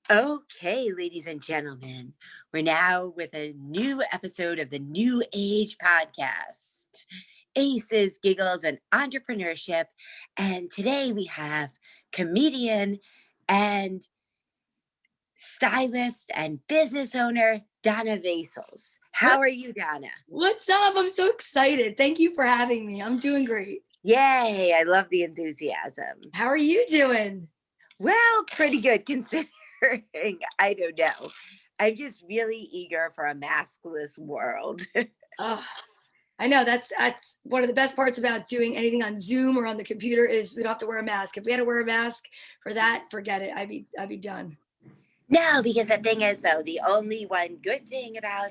Okay, ladies and gentlemen, we're now with a new episode of the New Age Podcast, Aces, Giggles, and Entrepreneurship. And today we have comedian and stylist and business owner, Donna Vaicels. How What? are you, Donna? What's up? I'm so excited. Thank you for having me. I'm doing great. Yay, I love the enthusiasm. How are you doing? Well, pretty good considering. I don't know. I'm just really eager for a maskless world. Oh, I know that's one of the best parts about doing anything on Zoom or on the computer is we don't have to wear a mask. If we had to wear a mask for that, forget it. I'd be done. No, because the thing is, though, the only one good thing about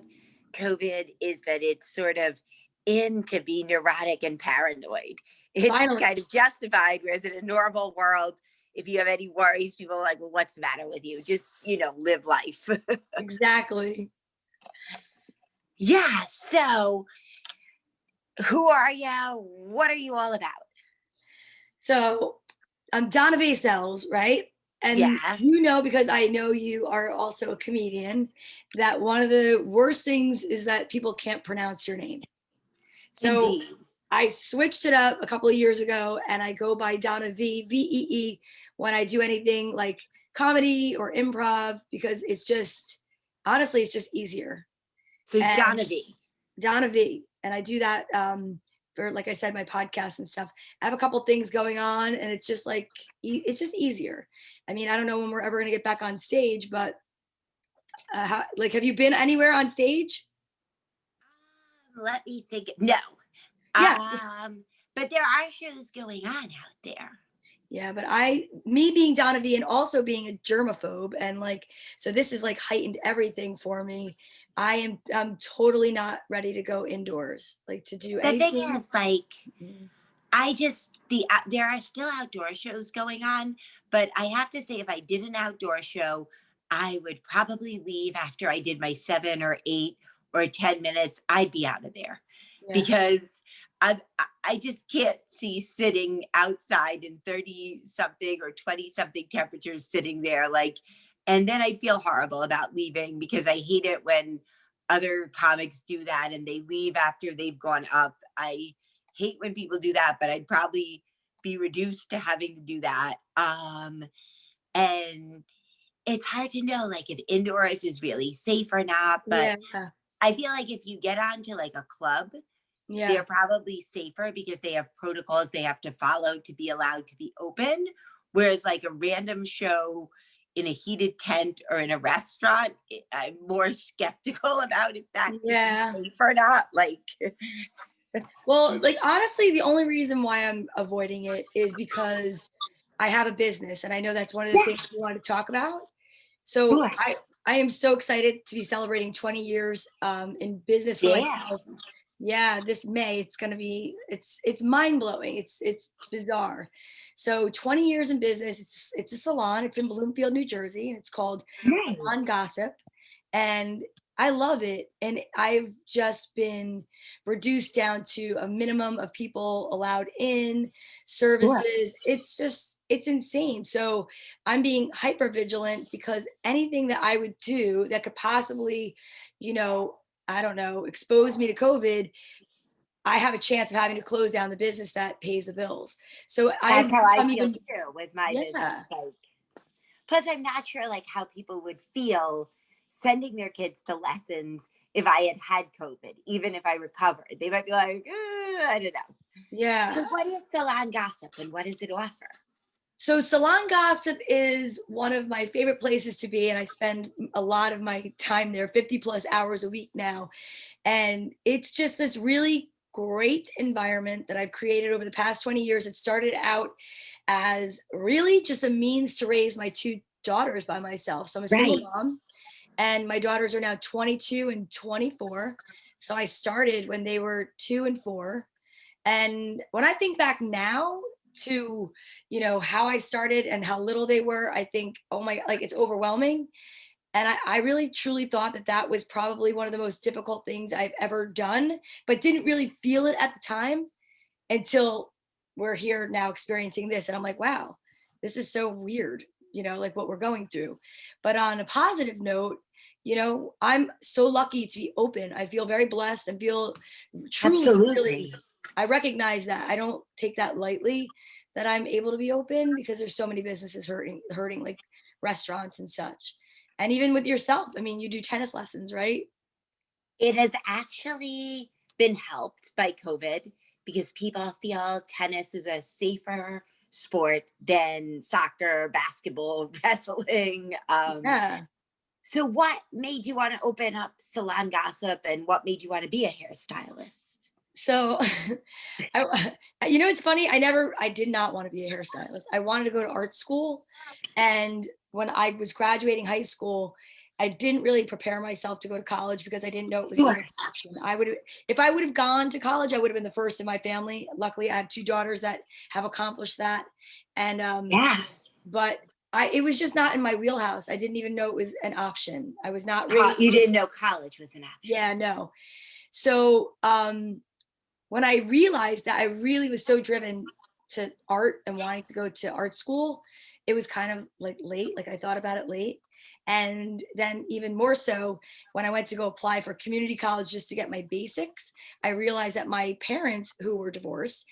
COVID is that it's sort of in to be neurotic and paranoid. It's Finally. kind of justified, whereas in a normal world, if you have any worries, people are like, well, what's the matter with you? Just, live life. Exactly. Yeah. So who are you? What are you all about? So I'm Donna Vaicels, right? And Yeah. because I know you are also a comedian, that one of the worst things is that people can't pronounce your name. So Indeed. I switched it up a couple of years ago and I go by Donna Vee, when I do anything like comedy or improv, because honestly, it's just easier. So And Donna V. Donna V. And I do that for, like I said, my podcast and stuff. I have a couple things going on and it's just it's just easier. I mean, I don't know when we're ever going to get back on stage, but have you been anywhere on stage? Let me think. No. Yeah. But there are shows going on out there. Yeah, but me being Donna V and also being a germaphobe and so this is heightened everything for me. I'm totally not ready to go indoors, to do The thing anything. is, there are still outdoor shows going on, but I have to say, if I did an outdoor show, I would probably leave after I did my 7 or 8 or 10 minutes. I'd be out of there because I just can't see sitting outside in 30 something or 20 something temperatures sitting there. And then I'd feel horrible about leaving because I hate it when other comics do that and they leave after they've gone up. I hate when people do that, but I'd probably be reduced to having to do that. And it's hard to know if indoors is really safe or not, but I feel like if you get onto a club, they're probably safer because they have protocols they have to follow to be allowed to be open. Whereas a random show in a heated tent or in a restaurant, I'm more skeptical about if that's safe or not. Well, honestly, the only reason why I'm avoiding it is because I have a business and I know that's one of the things we want to talk about. So I am so excited to be celebrating 20 years in business for myself. Yeah, this May it's going to be it's mind-blowing. It's bizarre. So 20 years in business. It's a salon. It's in Bloomfield, New Jersey, and it's called Salon Gossip. And I love it. And I've just been reduced down to a minimum of people allowed in, services. It's insane. So I'm being hyper vigilant because anything that I would do that could possibly, I don't know, expose me to COVID, I have a chance of having to close down the business that pays the bills. So that's how I feel even too with my business. Plus, I'm not sure how people would feel sending their kids to lessons if I had COVID, even if I recovered. They might be like, I don't know. Yeah. So what is Salon Gossip and what does it offer? So Salon Gossip is one of my favorite places to be, and I spend a lot of my time there, 50 plus hours a week now. And it's just this really great environment that I've created over the past 20 years. It started out as really just a means to raise my two daughters by myself. So I'm a single mom, and my daughters are now 22 and 24. So I started when they were 2 and 4. And when I think back now to, how I started and how little they were, I think, oh my, it's overwhelming. And I really truly thought that was probably one of the most difficult things I've ever done, but didn't really feel it at the time until we're here now experiencing this. And I'm like, wow, this is so weird. like what we're going through. But on a positive note, I'm so lucky to be open. I feel very blessed and feel truly, Absolutely. really, I recognize that. I don't take that lightly, that I'm able to be open, because there's so many businesses hurting, like restaurants and such. And even with yourself, I mean, you do tennis lessons, right? It has actually been helped by COVID because people feel tennis is a safer sport than soccer, basketball, wrestling. Yeah. So, what made you want to open up Salon Gossip, and what made you want to be a hairstylist? So, it's funny. I did not want to be a hairstylist. I wanted to go to art school. And when I was graduating high school, I didn't really prepare myself to go to college because I didn't know it was even Sure. an option. If I would have gone to college, I would have been the first in my family. Luckily, I have two daughters that have accomplished that. And, Yeah. but it was just not in my wheelhouse. I didn't even know it was an option. I was not raised. You didn't know college was an option. Yeah, no. So, when I realized that I really was so driven to art and wanting to go to art school, it was kind of like late. Like I thought about it late. And then even more so, when I went to go apply for community college just to get my basics, I realized that my parents, who were divorced,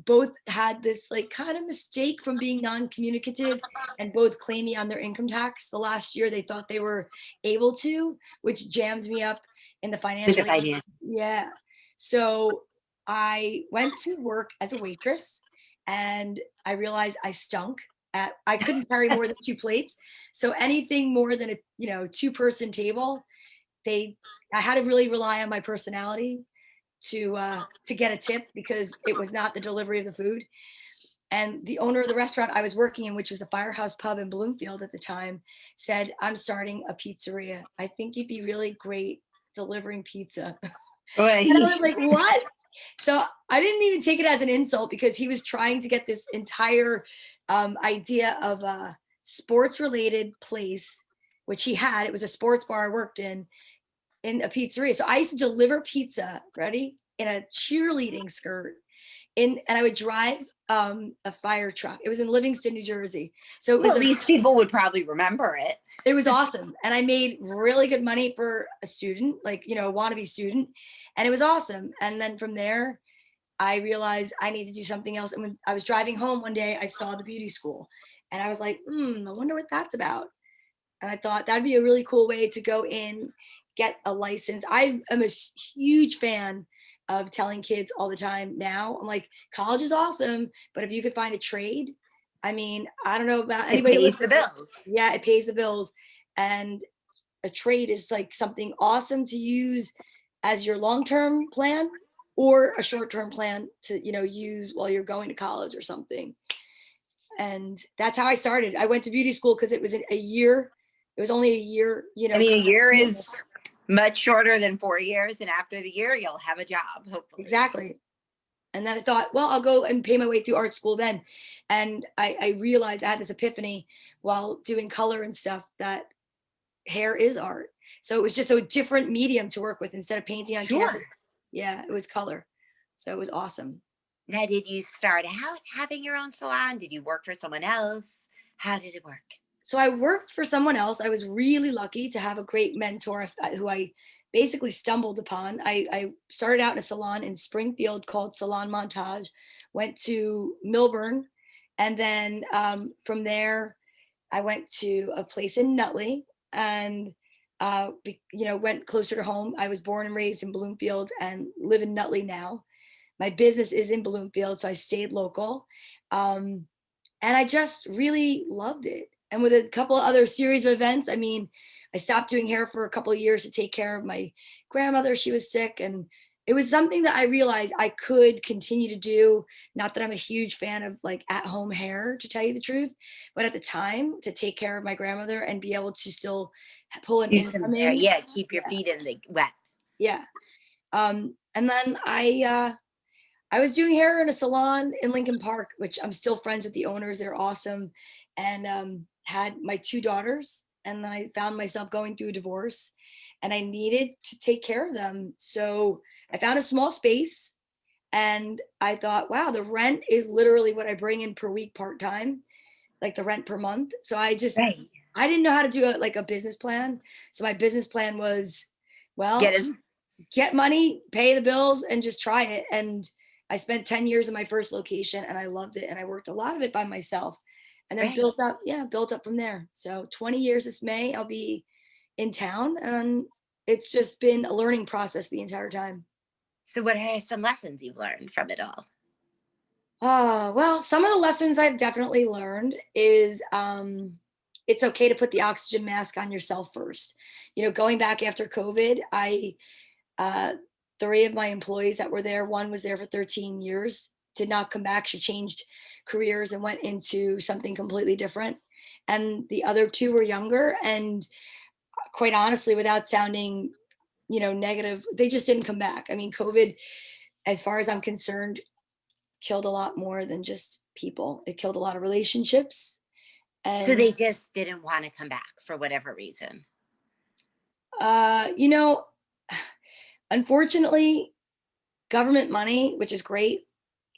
both had this like kind of mistake from being non-communicative, and both claimed me on their income tax the last year they thought they were able to, which jammed me up in the With the financial. finance. Yeah. So I went to work as a waitress, and I realized I stunk. I couldn't carry more than two plates. So anything more than a, two-person table, I had to really rely on my personality to get a tip, because it was not the delivery of the food. And the owner of the restaurant I was working in, which was the Firehouse Pub in Bloomfield at the time, said, "I'm starting a pizzeria. I think you'd be really great delivering pizza." And I was Right. like, "What?" So I didn't even take it as an insult, because he was trying to get this entire idea of a sports related place, which he had. It was a sports bar I worked in a pizzeria. So I used to deliver pizza, ready, in a cheerleading skirt, and I would drive a fire truck. It was in Livingston, New Jersey. So it Well, was at least people would probably remember it. it was awesome. And I made really good money for a student, like, a wannabe student. And it was awesome. And then from there, I realized I need to do something else. And when I was driving home one day, I saw the beauty school, and I was like, I wonder what that's about. And I thought that'd be a really cool way to go in, get a license. I am a huge fan of telling kids all the time now. I'm like, college is awesome, but if you could find a trade, I mean, I don't know about It anybody pays the listening. bills. Yeah, it pays the bills. And a trade is like something awesome to use as your long-term plan, or a short-term plan to, use while you're going to college or something. And that's how I started. I went to beauty school because it was a year. It was only a year, I mean, a year is much shorter than 4 years, and after the year, you'll have a job, hopefully. Exactly. And then I thought, well, I'll go and pay my way through art school then. And I realized I had this epiphany while doing color and stuff, that hair is art. So it was just a different medium to work with. Instead of painting on Sure. canvas, yeah, it was color. So it was awesome. Now, did you start out having your own salon? Did you work for someone else? How did it work? So I worked for someone else. I was really lucky to have a great mentor who I basically stumbled upon. I started out in a salon in Springfield called Salon Montage, went to Milburn, and then from there I went to a place in Nutley, and went closer to home. I was born and raised in Bloomfield and live in Nutley now. My business is in Bloomfield, so I stayed local. Um, and I just really loved it. And with a couple of other series of events, I mean, I stopped doing hair for a couple of years to take care of my grandmother. She was sick, and it was something that I realized I could continue to do. Not that I'm a huge fan of like at home hair, to tell you the truth, but at the time, to take care of my grandmother and be able to still pull an Do some income hair. in. Yeah, keep your Yeah. feet in the wet. Yeah. And then I was doing hair in a salon in Lincoln Park, which I'm still friends with the owners. They're awesome. And had my two daughters. And then I found myself going through a divorce, and I needed to take care of them. So I found a small space, and I thought, wow, the rent is literally what I bring in per week part time. like the rent per month. So I Right. didn't know how to do a business plan. So my business plan was, well, Get it. get money, pay the bills, and just try it. And I spent 10 years in my first location and I loved it. And I worked a lot of it by myself and then Right. built up from there. So 20 years this May, I'll be in town. And it's just been a learning process the entire time. So what are some lessons you've learned from it all? Well, some of the lessons I've definitely learned is it's okay to put the oxygen mask on yourself first. You know, going back after COVID, uh, 3 of my employees that were there, one was there for 13 years, did not come back. She changed careers and went into something completely different. And the other 2 were younger. And quite honestly, without sounding, negative, they just didn't come back. I mean, COVID, as far as I'm concerned, killed a lot more than just people. It killed a lot of relationships. So And, they just didn't want to come back for whatever reason. uh, you know, unfortunately, government money, which is great,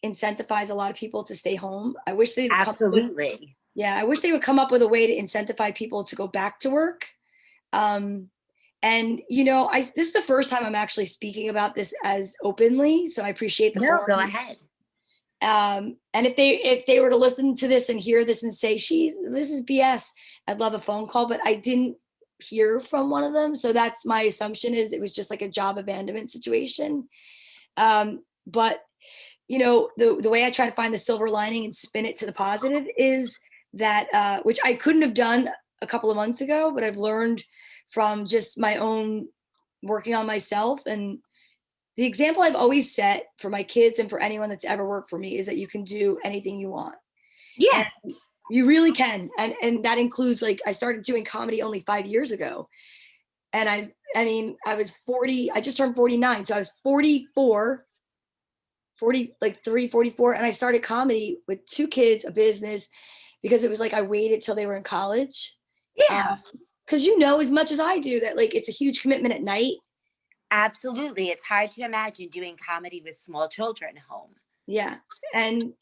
incentivize a lot of people to stay home. I wish they would come up with, Absolutely. yeah, I wish they would come up with a way to incentivize people to go back to work. Um, and this is the first time I'm actually speaking about this as openly, so I appreciate the No, go forum. ahead. And if they were to listen to this and hear this and say, this is BS, I'd love a phone call, but I didn't hear from one of them. So that's my assumption, is it was just like a job abandonment situation. But the way I try to find the silver lining and spin it to the positive is that, which I couldn't have done a couple of months ago, but I've learned from just my own working on myself. And the example I've always set for my kids and for anyone that's ever worked for me is that you can do anything you want. And Yeah. you really can. And that includes, like, I started doing comedy only 5 years ago. And I mean, I was 40, I just turned 49. So I was 44, 40, like 44. And I started comedy with 2 kids, a business, because it was like I waited till they were in college. Yeah. Because as much as I do that, like, it's a huge commitment at night. Absolutely. It's hard to imagine doing comedy with small children home. Yeah. And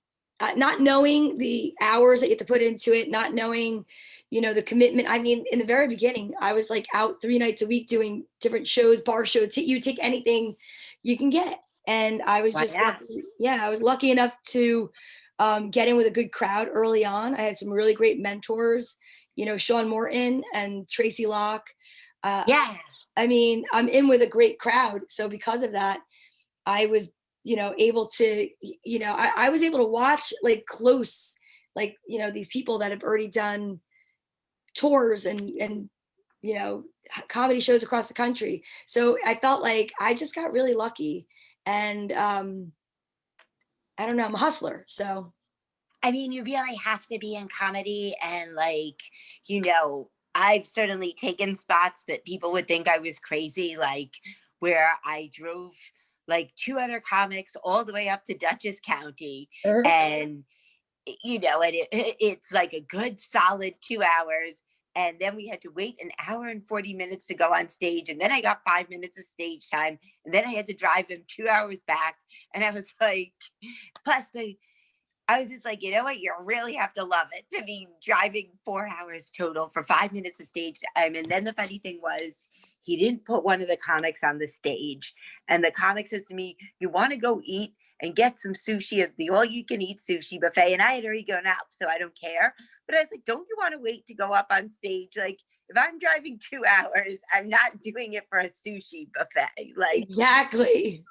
not knowing the hours that you have to put into it, not knowing, the commitment. I mean, in the very beginning, I was like out 3 nights a week doing different shows, bar shows. You take anything you can get. And I was Why just not? lucky. Yeah, I was lucky enough to get in with a good crowd early on. I had some really great mentors, Sean Morton and Tracy Locke. Uh, Yeah. I mean, I'm in with a great crowd. So because of that, I was, able to, I was able to watch like close, like, these people that have already done tours and, comedy shows across the country. So I felt like I just got really lucky. And I don't know, I'm a hustler. So I mean, you really have to be in comedy. And, like, I've certainly taken spots that people would think I was crazy, like where I drove like 2 other comics all the way up to Dutchess County. And, it's like a good solid 2 hours. And then we had to wait an hour and 40 minutes to go on stage. And then I got 5 minutes of stage time. And then I had to drive them 2 hours back. And I was like, plus I was just like, you know what? You really have to love it to be driving 4 hours total for 5 minutes of stage time. And then the funny thing was, he didn't put one of the comics on the stage. And the comic says to me, you want to go eat and get some sushi at the all you can eat sushi buffet? And I had already gone out, so I don't care. But I was like, don't you want to wait to go up on stage? Like, if I'm driving 2 hours, I'm not doing it for a sushi buffet. Like, exactly.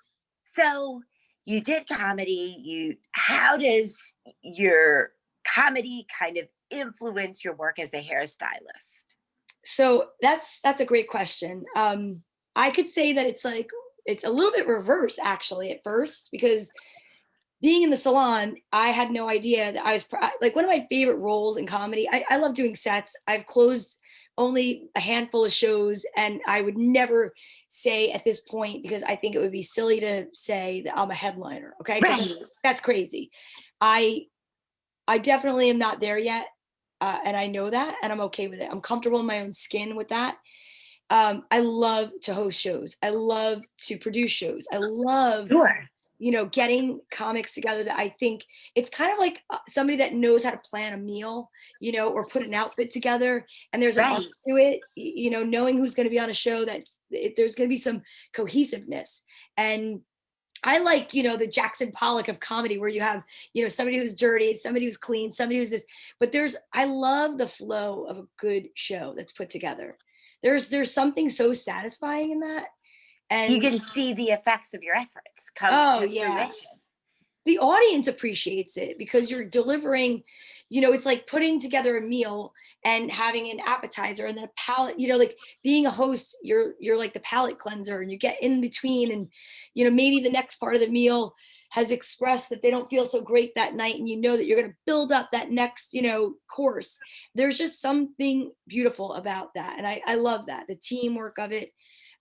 so you did comedy. How does your comedy kind of influence your work as a hairstylist? So that's a great question. I could say that it's a little bit reverse actually at first, because being in the salon, I had no idea that I was like one of my favorite roles in comedy. I love doing sets. I've closed only a handful of shows, and I would never say at this point, because I think it would be silly to say that I'm a headliner. Okay, because Right. that's crazy. I I definitely am not there yet, and I know that, and I'm okay with it. I'm comfortable in my own skin with that. I love to host shows. I love to produce shows. I love Sure. getting comics together that I think it's kind of like somebody that knows how to plan a meal, or put an outfit together, and there's an art Right. to it, knowing who's going to be on a show there's going to be some cohesiveness. And I like, the Jackson Pollock of comedy where you have, somebody who's dirty, somebody who's clean, somebody who's this, but I love the flow of a good show that's put together. There's something so satisfying in that. You And can see the effects of your efforts come oh to yeah, fruition. the audience appreciates it because you're delivering, it's like putting together a meal and having an appetizer and then a palate, like being a host, you're like the palate cleanser, and you get in between, and maybe the next part of the meal has expressed that they don't feel so great that night, and that you're going to build up that next course. There's just something beautiful about that, and I love that, the teamwork of it.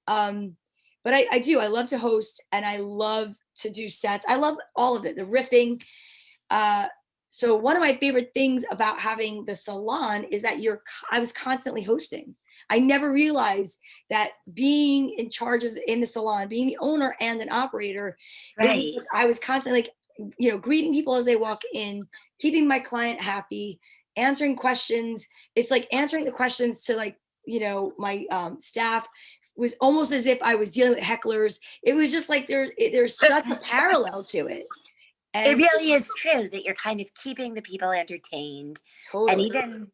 um but I love to host, and I love to do sets. I love all of it, the riffing. So one of my favorite things about having the salon is that I was constantly hosting. I never realized that being in charge of in the salon, being the owner and an operator, Right. I was constantly like, greeting people as they walk in, keeping my client happy, answering questions. It's like answering the questions to like, my staff was almost as if I was dealing with hecklers. It was just like there's such a parallel to it. It And really is true that you're kind of keeping the people entertained. And totally. even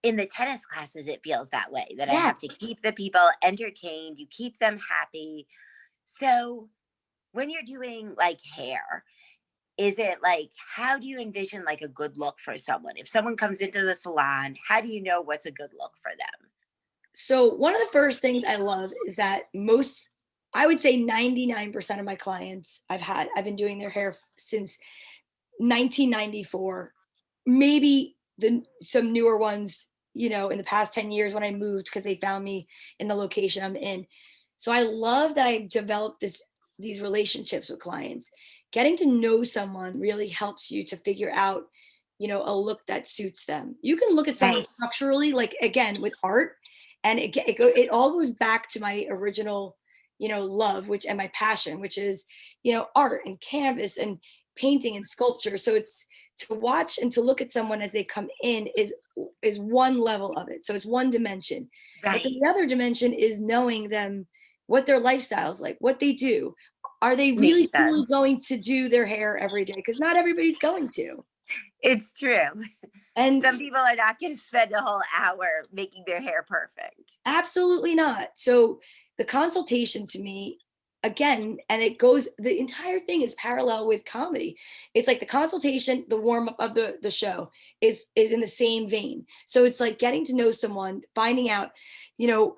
in the tennis classes, it feels that way, that I have Yes. to keep the people entertained, you keep them happy. So when you're doing like hair, is it like, how do you envision like a good look for someone? If someone comes into the salon, how do you know what's a good look for them? So one of the first things I love is that I would say 99% of my clients I've been doing their hair since 1994, maybe some newer ones, in the past 10 years when I moved because they found me in the location I'm in. So I love that I developed these relationships with clients. Getting to know someone really helps you to figure out, a look that suits them. You can look at someone Right. structurally, like again with art, and it all goes back to my original, love, and my passion, which is, art and canvas and painting and sculpture. So it's to watch and to look at someone as they come in is one level of it. So it's one dimension. But then Right. the other dimension is knowing them, what their lifestyle's like, what they do. Are they Makes really truly sense. going to do their hair every day? Because not everybody's going to. It's true. And Some people are not going to spend a whole hour making their hair perfect. absolutely not. So the consultation to me, again, and the entire thing is parallel with comedy. It's like the consultation, the warm up of the show is in the same vein. So it's like getting to know someone, finding out, you know,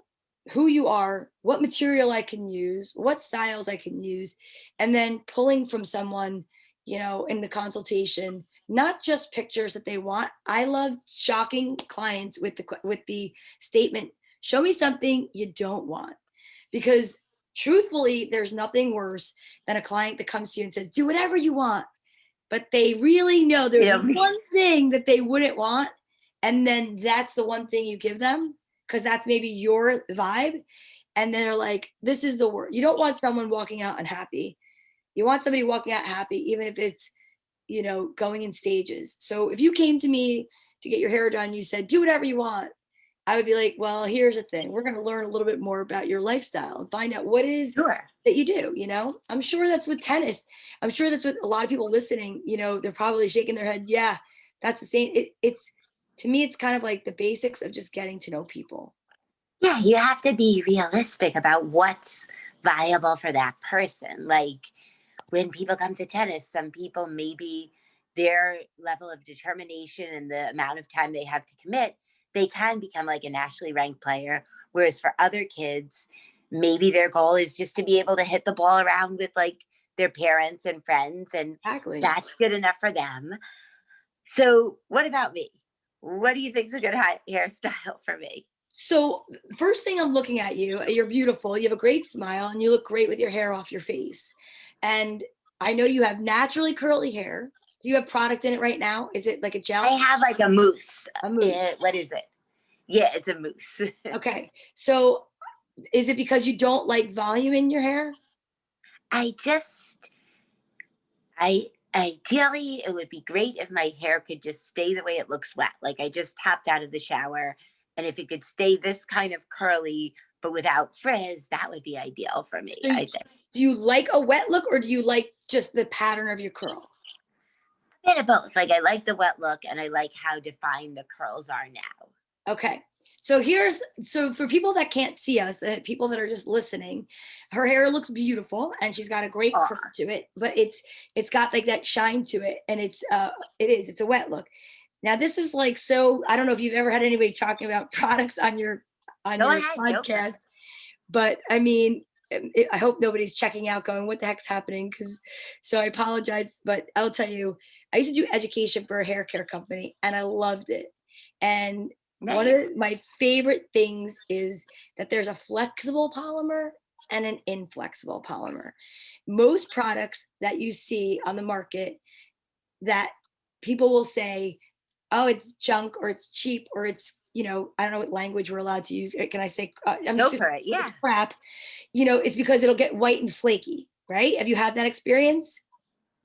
who you are, what material I can use, what styles I can use, and then pulling from someone, in the consultation, not just pictures that they want. I love shocking clients with the statement, show me something you don't want. Because truthfully, there's nothing worse than a client that comes to you and says, do whatever you want. But they really know there's You know, one thing that they wouldn't want. And then that's the one thing you give them because that's maybe your vibe. And they're like, this is the word. You don't want someone walking out unhappy. You want somebody walking out happy, even if it's, going in stages. So if you came to me to get your hair done, you said, do whatever you want. I would be like, well, here's the thing. We're going to learn a little bit more about your lifestyle and find out what it is sure. that you do. I'm sure that's with tennis. I'm sure that's with a lot of people listening. They're probably shaking their head. Yeah, that's the same. It's to me, it's kind of like the basics of just getting to know people. Yeah, you have to be realistic about what's viable for that person. Like when people come to tennis, some people maybe their level of determination and the amount of time they have to commit, they can become like a nationally ranked player. Whereas for other kids, maybe their goal is just to be able to hit the ball around with like their parents and friends, and Exactly. that's good enough for them. So, what about me? What do you think is a good hairstyle for me? So first thing I'm looking at you're beautiful. You have a great smile and you look great with your hair off your face. And I know you have naturally curly hair. Do you have product in it right now? Is it like a I gel? have like a mousse. A mousse. What is it? Yeah, it's a mousse. Okay. So is it because you don't like volume in your hair? I just Ideally, it would be great if my hair could just stay the way it looks wet. Like I just hopped out of the shower, and if it could stay this kind of curly but without frizz, that would be ideal for me, So I think. do you like a wet look, or do you like just the pattern of your curl? A bit of both. Like I like the wet look, and I like how defined the curls are now. Okay. So for people that can't see us, the people that are just listening, her hair looks beautiful and she's got a great Oh, curl to it, but it's got like that shine to it, and it's a wet look. Now this is like, so I don't know if you've ever had anybody talking about products on your go ahead, go for podcast, it. but I mean, I hope nobody's checking out going, what the heck's happening? Because so I apologize, but I'll tell you, I used to do education for a hair care company and I loved it. And one of Nice. my favorite things is that there's a flexible polymer and an inflexible polymer. Most products that you see on the market that people will say, oh, it's junk or it's cheap or it's, I don't know what language we're allowed to use. Can I say, I'm Go just gonna for it. say it's Yeah. crap, it's because it'll get white and flaky, right? Have you had that experience?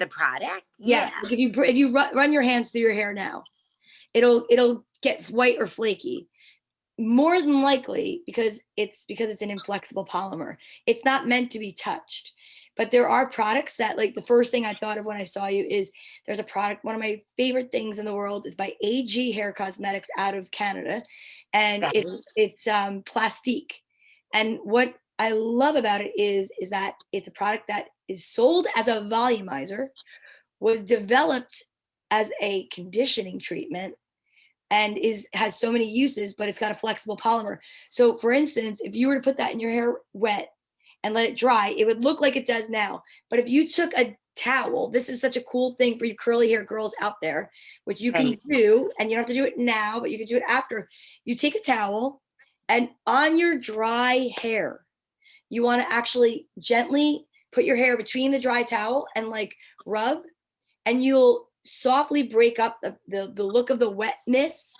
The product? Yeah. Yeah. Like if you run your hands through your hair now, it'll get white or flaky. More than likely because it's an inflexible polymer. It's not meant to be touched. But there are products that, like, the first thing I thought of when I saw you is there's a product, one of my favorite things in the world is by AG Hair Cosmetics out of Canada, and Right. it's Plastique. And what I love about it is that it's a product that is sold as a volumizer, was developed as a conditioning treatment, and has so many uses, but it's got a flexible polymer. So for instance, if you were to put that in your hair wet and let it dry, it would look like it does now. But if you took a towel, this is such a cool thing for you curly hair girls out there, which you can Right. do, and you don't have to do it now, but you can do it after. You take a towel, and on your dry hair, you want to actually gently put your hair between the dry towel and like rub, and you'll softly break up the look of the wetness,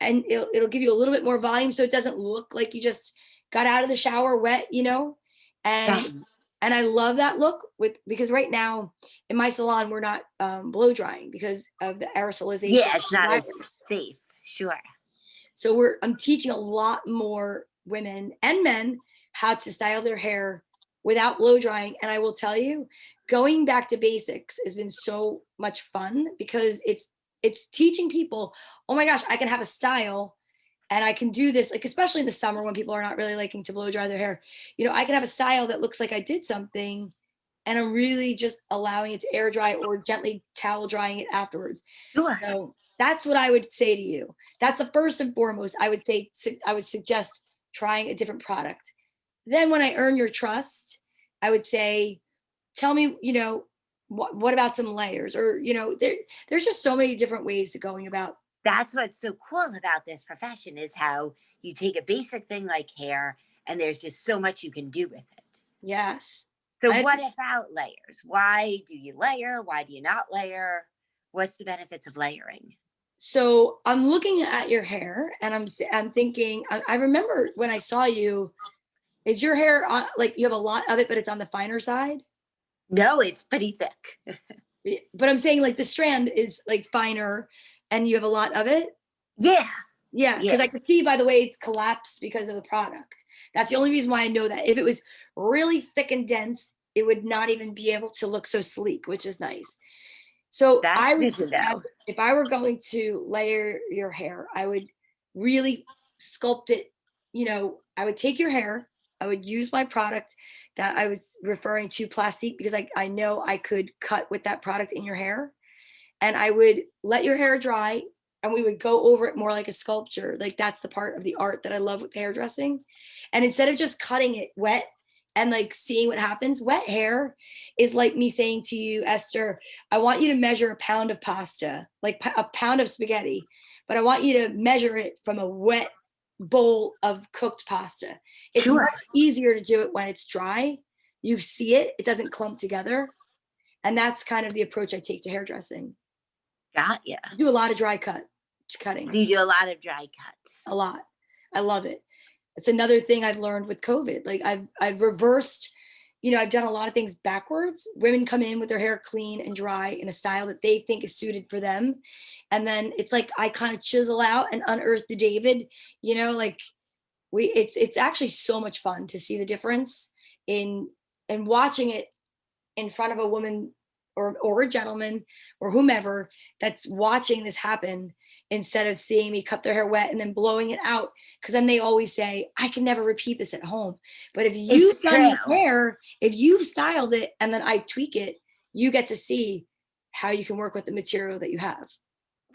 and it'll give you a little bit more volume so it doesn't look like you just got out of the shower wet, and Right. and I love that look because right now in my salon we're not blow drying because of the aerosolization Yeah, it's of the not as virus. safe. Sure. So I'm teaching a lot more women and men how to style their hair without blow drying. And I will tell you, going back to basics has been so much fun because it's teaching people, oh my gosh, I can have a style and I can do this, like especially in the summer when people are not really liking to blow dry their hair. I can have a style that looks like I did something, and I'm really just allowing it to air dry or gently towel drying it afterwards. Sure. So that's what I would say to you. That's the first and foremost. I would suggest trying a different product. Then when I earn your trust, I would say, tell me, what about some layers, or, there's just so many different ways to going about. That's what's so cool about this profession is how you take a basic thing like hair and there's just so much you can do with it. Yes. So I, what about layers? Why do you layer? Why do you not layer? What's the benefits of layering? so I'm looking at your hair and I'm thinking, I remember when I saw you, is your hair like you have a lot of it, but it's on the finer side? No, it's pretty thick. But I'm saying like the strand is like finer and you have a lot of it. Yeah. Yeah, Yeah. because I could see by the way it's collapsed because of the product. That's the only reason why I know that. If it was really thick and dense, it would not even be able to look so sleek, which is nice. So That's I would good to know. suggest, if I were going to layer your hair, I would really sculpt it. I would take your hair, I would use my product that I was referring to, Plastique, because I know I could cut with that product in your hair. And I would let your hair dry, and we would go over it more like a sculpture. Like that's the part of the art that I love with hairdressing. And instead of just cutting it wet and like seeing what happens, wet hair is like me saying to you, Esther, I want you to measure a pound of pasta, like a pound of spaghetti, but I want you to measure it from a wet bowl of cooked pasta. It's Sure. much easier to do it when it's dry. You see it, it doesn't clump together. And that's kind of the approach I take to hairdressing. Got ya. I do a lot of cutting, So you do a lot of dry cuts. a lot. I love it. It's another thing I've learned with COVID. Like I've reversed, I've done a lot of things backwards. Women come in with their hair clean and dry in a style that they think is suited for them. And then it's like, I kind of chisel out and unearth the David, like it's actually so much fun to see the difference in and watching it in front of a woman or a gentleman or whomever that's watching this happen, instead of seeing me cut their hair wet and then blowing it out. Because then they always say, I can never repeat this at home. But if you've done your hair, if you've styled it and then I tweak it, you get to see how you can work with the material that you have.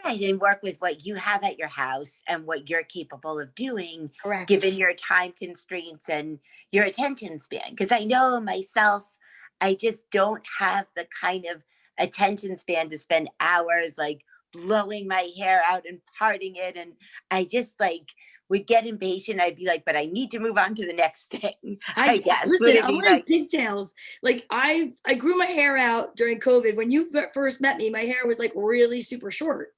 Right, and work with what you have at your house and what you're capable of doing, Correct. given your time constraints and your attention span. Because I know myself, I just don't have the kind of attention span to spend hours like blowing my hair out and parting it. And I just like would get impatient. I'd be like, but I need to move on to the next thing. I guess. Listen, I'm wearing pigtails. Like I grew my hair out during COVID. When you first met me, my hair was like really super short.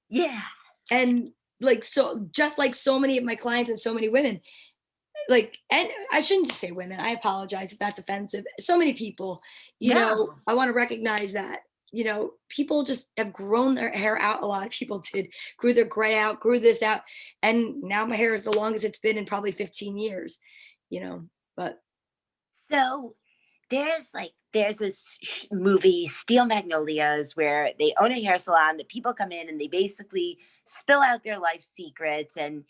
Yeah. And like, so just like so many of my clients and so many women, like, and I shouldn't say women, I apologize if that's offensive. So many people, I want to recognize that, people just have grown their hair out. A lot of people grew their gray out, grew this out. And now my hair is the longest it's been in probably 15 years, but. So there's this movie Steel Magnolias where they own a hair salon that people come in and they basically spill out their life secrets, and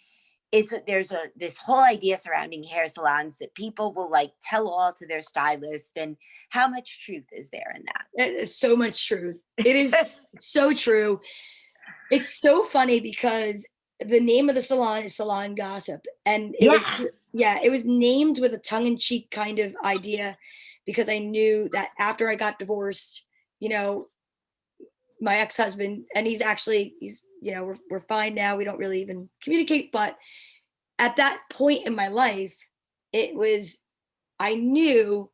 there's this whole idea surrounding hair salons that people will like tell all to their stylist. And how much truth is there in that? It's so much truth. It is so true. It's so funny because the name of the salon is Salon Gossip, and it was named with a tongue-in-cheek kind of idea, because I knew that after I got divorced, my ex-husband, and he's we're fine now. We don't really even communicate, but at that point in my life, I knew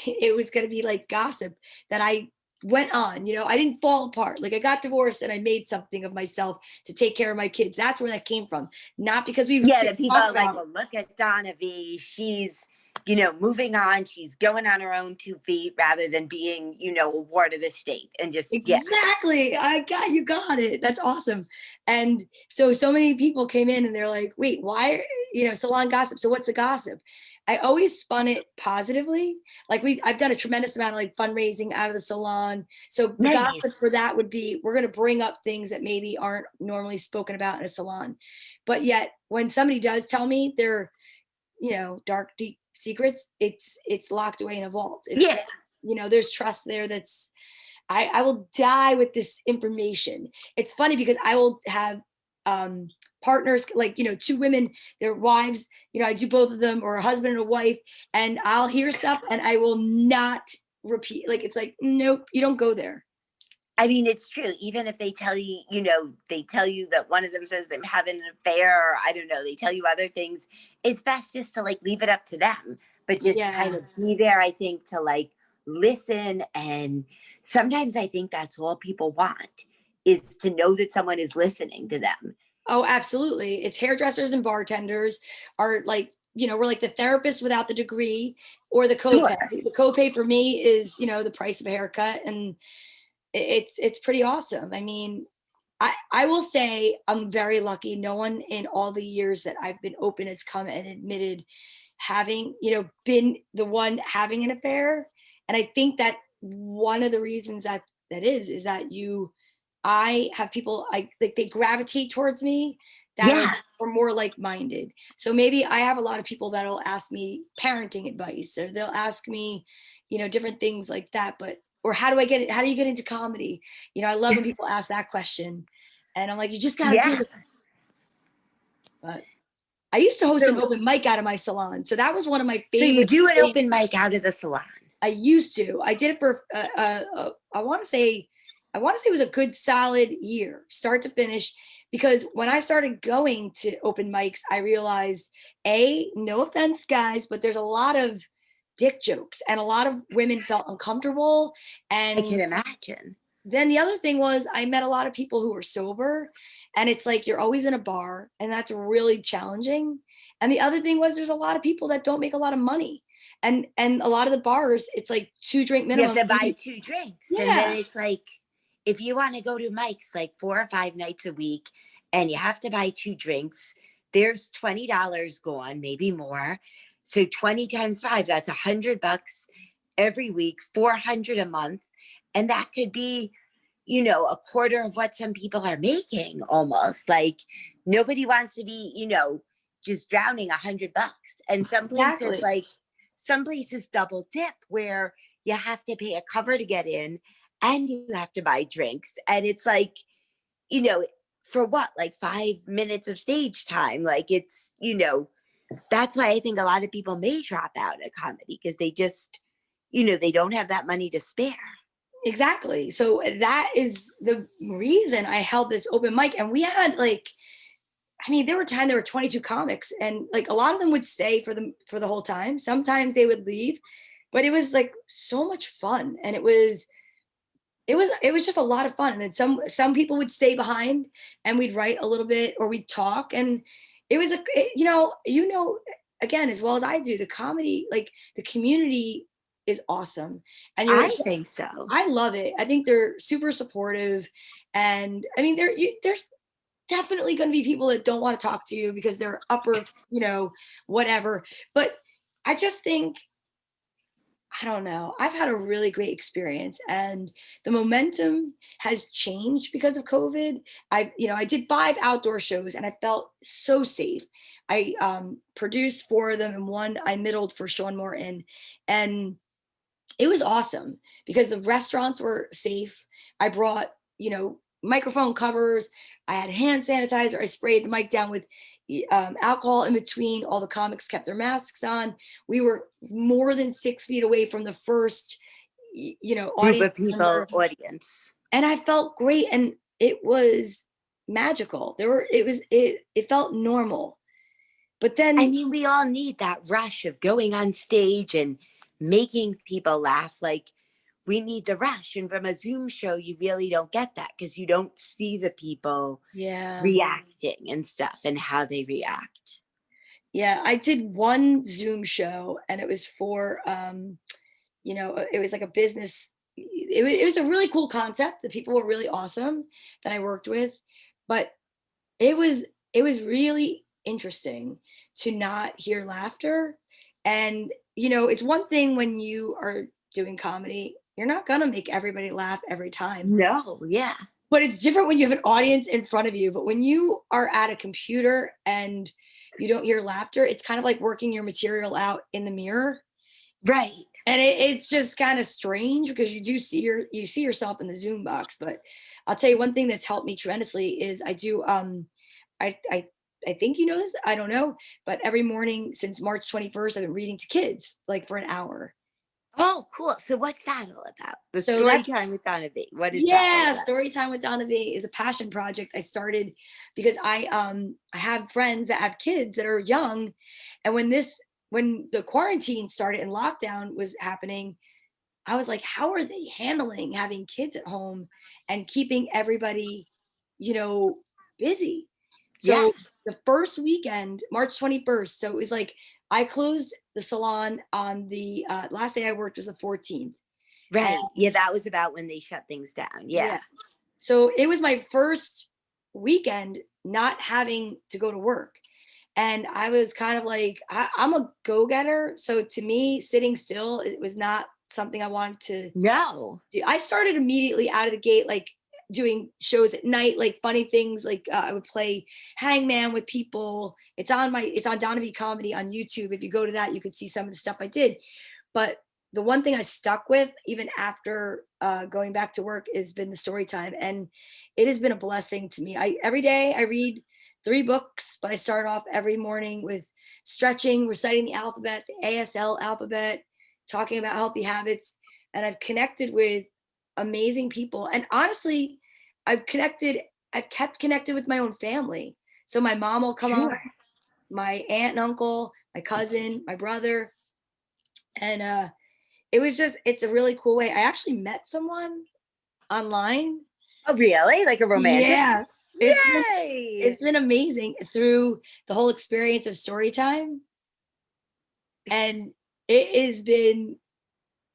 it was going to be like gossip that I went on. I didn't fall apart. Like I got divorced and I made something of myself to take care of my kids. That's where that came from. Not because we the people are like, well, look at Donna V. She's moving on. She's going on her own 2 feet rather than being, a ward of the state. And just exactly. You got it. That's awesome. And so many people came in and they're like, wait, why, salon gossip. So what's the gossip? I always spun it positively. Like I've done a tremendous amount of like fundraising out of the salon. So the gossip for that would be, we're going to bring up things that maybe aren't normally spoken about in a salon. But yet when somebody does tell me their, dark, deep secrets, it's locked away in a vault. There's trust there. I will die with this information. It's funny because I will have partners, like, 2 women, their wives, I do both of them, or a husband and a wife, and I'll hear stuff and I will not repeat. Like, it's like, nope, you don't go there. I mean, it's true. Even if they tell you, they tell you that one of them says they're having an affair, or I don't know, they tell you other things. It's best just to like leave it up to them, but just kind of be there, I think, to like listen. And sometimes I think that's all people want, is to know that someone is listening to them. Oh, absolutely. It's hairdressers and bartenders are like, we're like the therapist without the degree or the copay. Sure. The copay for me is, the price of a haircut, and it's pretty awesome. I mean, I will say I'm very lucky. No one in all the years that I've been open has come and admitted having, been the one having an affair. And I think that one of the reasons that is that I have people like they gravitate towards me that are more like-minded. So maybe I have a lot of people that'll ask me parenting advice, or they'll ask me, different things like that. But, or how do you get into comedy? I love when people ask that question, and I'm like, you just gotta do it. But I used to host an open mic out of my salon. So that was one of my favorite. So you do an open mic out of the salon? I used to. I did it for, I want to say it was a good solid year, start to finish, because when I started going to open mics, I realized, no offense, guys, but there's a lot of dick jokes, and a lot of women felt uncomfortable. And I can imagine. Then the other thing was, I met a lot of people who were sober, and it's like, you're always in a bar, and that's really challenging. And the other thing was there's a lot of people that don't make a lot of money. And a lot of the bars, it's like 2-drink You have minimum. to buy 2 drinks. And Yeah, then it's like, if you want to go to Mike's like 4 or 5 nights a week and you have to buy 2 drinks, there's $20 gone, maybe more. So 20 times 5, that's $100 every week, 400 a month. And that could be, a quarter of what some people are making almost. Like nobody wants to be, just drowning $100. And exactly. some places double dip where you have to pay a cover to get in and you have to buy drinks. And it's like, you know, for what, like 5 minutes of stage time? Like that's why I think a lot of people may drop out of comedy because they just, they don't have that money to spare. Exactly. So that is the reason I held this open mic. And we had like, I mean, there were 22 comics, and like a lot of them would stay for the whole time. Sometimes they would leave, but it was like so much fun. And it was just a lot of fun. And then some people would stay behind and we'd write a little bit or we'd talk. And it was again, as well as I do, the comedy, like the community is awesome. And I think so. I love it. I think they're super supportive. And I mean, there's definitely going to be people that don't want to talk to you because they're upper, whatever. But I just think, I don't know. I've had a really great experience, and the momentum has changed because of COVID. I did 5 outdoor shows and I felt so safe. I produced 4 of them, and one I middled for Sean Morton. And it was awesome because the restaurants were safe. I brought, microphone covers. I had hand sanitizer. I sprayed the mic down with alcohol in between. All the comics kept their masks on. We were more than 6 feet away from the first, Group audience of people, member. audience. And I felt great. And it was magical. It felt normal. But then, I mean, we all need that rush of going on stage and making people laugh. Like we need the rush. And from a Zoom show, you really don't get that because you don't see the people yeah. reacting and stuff and how they react. Yeah, I did one Zoom show and it was for it was like a business. It was a really cool concept. The people were really awesome that I worked with, but it was it was really interesting to not hear laughter. And it's one thing when you are doing comedy, you're not gonna make everybody laugh every time. No, yeah. But it's different when you have an audience in front of you. But when you are at a computer and you don't hear laughter, it's kind of like working your material out in the mirror. Right. And it's just kind of strange because you see yourself in the Zoom box. But I'll tell you one thing that's helped me tremendously is I do I think you know this, I don't know, but every morning since March 21st, I've been reading to kids like for an hour. Oh, cool. So what's that all about? The So story time with Donna V. What is that all yeah, about? story time with Donna V is a passion project I started because I have friends that have kids that are young, and when the quarantine started and lockdown was happening, I was like, how are they handling having kids at home and keeping everybody, busy? Yeah. So the first weekend, March 21st, so it was like I closed the salon on the last day I worked was the 14th. Right. And Yeah, that was about when they shut things down. Yeah. yeah. So it was my first weekend not having to go to work. And I was kind of like, I'm a go-getter. So to me, sitting still, it was not something I wanted to No. do. I started immediately out of the gate, like doing shows at night, like funny things. Like I would play hangman with people. It's on Donna V Comedy on YouTube. If you go to that, you could see some of the stuff I did. But the one thing I stuck with, even after going back to work, has been the story time. And it has been a blessing to me. Every day I read 3 books, but I start off every morning with stretching, reciting the alphabet, the ASL alphabet, talking about healthy habits. And I've connected with amazing people. And honestly, I've kept connected with my own family. So my mom will come on, Sure. my aunt and uncle, my cousin, my brother. And it's a really cool way. I actually met someone online. Oh, really? Like a romantic? Yeah. It's Yay! it's been amazing through the whole experience of story time. And it has been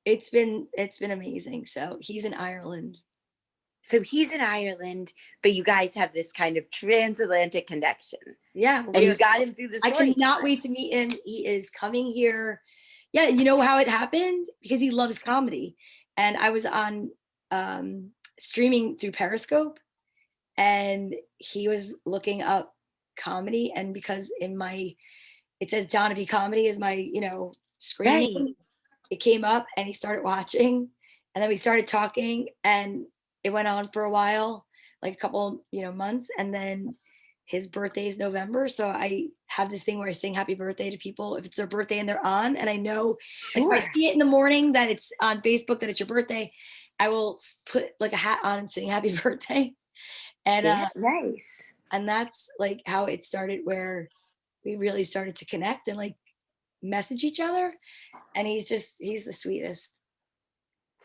it's been amazing. So he's in Ireland. So he's in Ireland, but you guys have this kind of transatlantic connection. Yeah, And we you are. got him through the I story cannot time. wait to meet him. He is coming here. Yeah, you know how it happened? Because he loves comedy. And I was on streaming through Periscope, and he was looking up comedy. And because it says Donna V Comedy is my, screen Right. name, it came up and he started watching. And then we started talking, and it went on for a while, like a couple, months. And then his birthday is November. So I have this thing where I sing happy birthday to people if it's their birthday and they're on. And I know, like, if I Sure. see it in the morning that it's on Facebook that it's your birthday, I will put like a hat on and sing happy birthday. And Yeah, nice. and that's like how it started, where we really started to connect and like message each other. And he's the sweetest.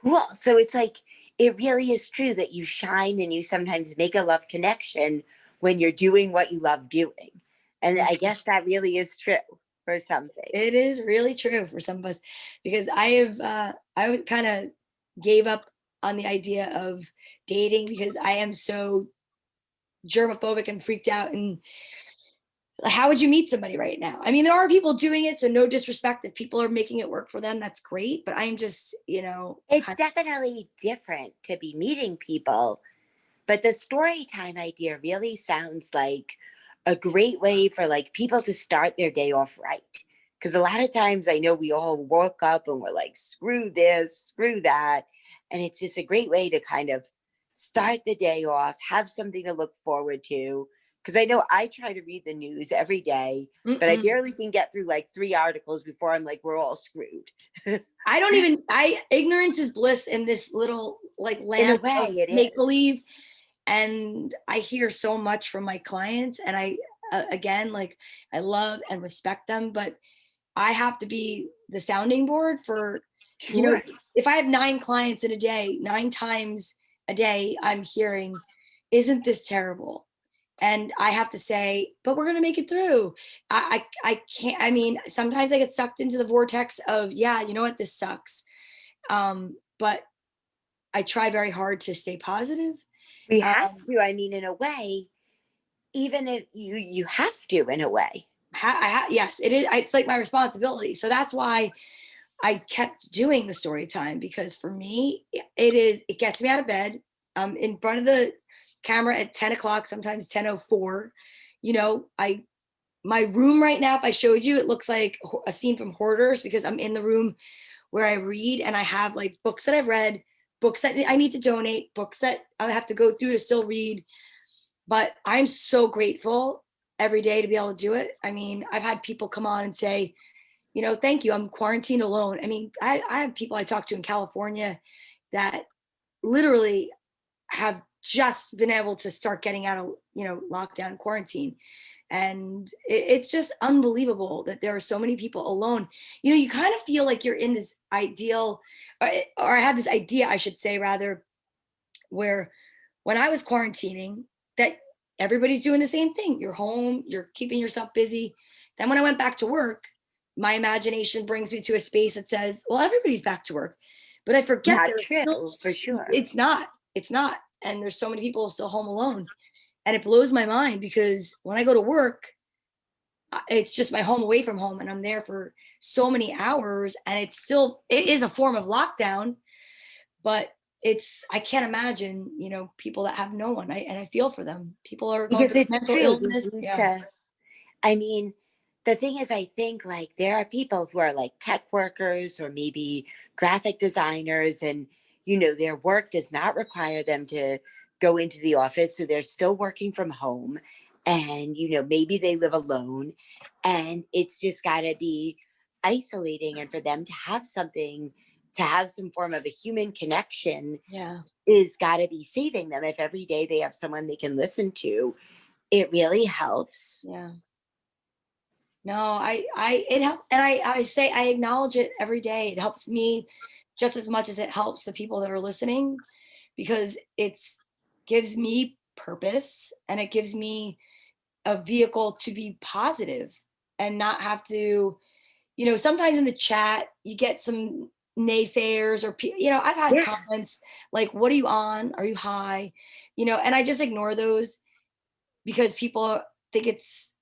Cool. So it's like, it really is true that you shine and you sometimes make a love connection when you're doing what you love doing. And I guess that really is true for some It things. is really true for some of us, because I kind of gave up on the idea of dating because I am so germophobic and freaked out. And how would you meet somebody right now? I mean, there are people doing it, so no disrespect. If people are making it work for them, that's great. But I'm just, It's definitely different to be meeting people, but the story time idea really sounds like a great way for like people to start their day off right. Because a lot of times I know we all woke up and we're like, screw this, screw that. And it's just a great way to kind of start the day off, have something to look forward to. Because I know I try to read the news every day, but I Mm-mm. barely can get through like 3 articles before I'm like, we're all screwed. I don't even, ignorance is bliss in this little like In a land way, of it make is. believe. And I hear so much from my clients, and again, like, I love and respect them, but I have to be the sounding board for, you know, Sure. if I have 9 clients in a day, 9 times a day, I'm hearing, isn't this terrible? And I have to say, but we're going to make it through. I can't, I mean, sometimes I get sucked into the vortex of, yeah, you know what, this sucks. But I try very hard to stay positive. We have Um, to. I mean, in a way, even if you have to, in a way. yes, it is. It's like my responsibility. So that's why I kept doing the story time, because for me, it gets me out of bed. In front of the camera at 10 o'clock, sometimes 10:04. My room right now, if I showed you, it looks like a scene from Hoarders, because I'm in the room where I read, and I have like books that I've read, books that I need to donate, books that I have to go through to still read. But I'm so grateful every day to be able to do it. I mean, I've had people come on and say, thank you, I'm quarantined alone. I mean, I have people I talk to in California that literally have just been able to start getting out of, lockdown and quarantine. And it's just unbelievable that there are so many people alone. You kind of feel like you're in this ideal, or I had this idea, I should say, rather, where when I was quarantining, that everybody's doing the same thing. You're home, you're keeping yourself busy. Then when I went back to work, my imagination brings me to a space that says, well, everybody's back to work. But I forget Not there's still, true, for sure. it's not, it's not. And there's so many people still home alone. And it blows my mind, because when I go to work, it's just my home away from home, and I'm there for so many hours, and it is a form of lockdown. But I can't imagine, people that have no one. And I feel for them. People are going Because through it's mental true. We illness. need Yeah. to, I mean, the thing is, I think like there are people who are like tech workers or maybe graphic designers, and, their work does not require them to go into the office. So they're still working from home. And, maybe they live alone. And it's just got to be isolating. And for them to have something, to have some form of a human connection Yeah. is got to be saving them. If every day they have someone they can listen to, it really helps. Yeah. No, it helped. And I say, I acknowledge it every day. It helps me just as much as it helps the people that are listening, because gives me purpose, and it gives me a vehicle to be positive and not have to, sometimes in the chat you get some naysayers or, I've had Yeah. comments like, what are you on? Are you high? And I just ignore those because people think it's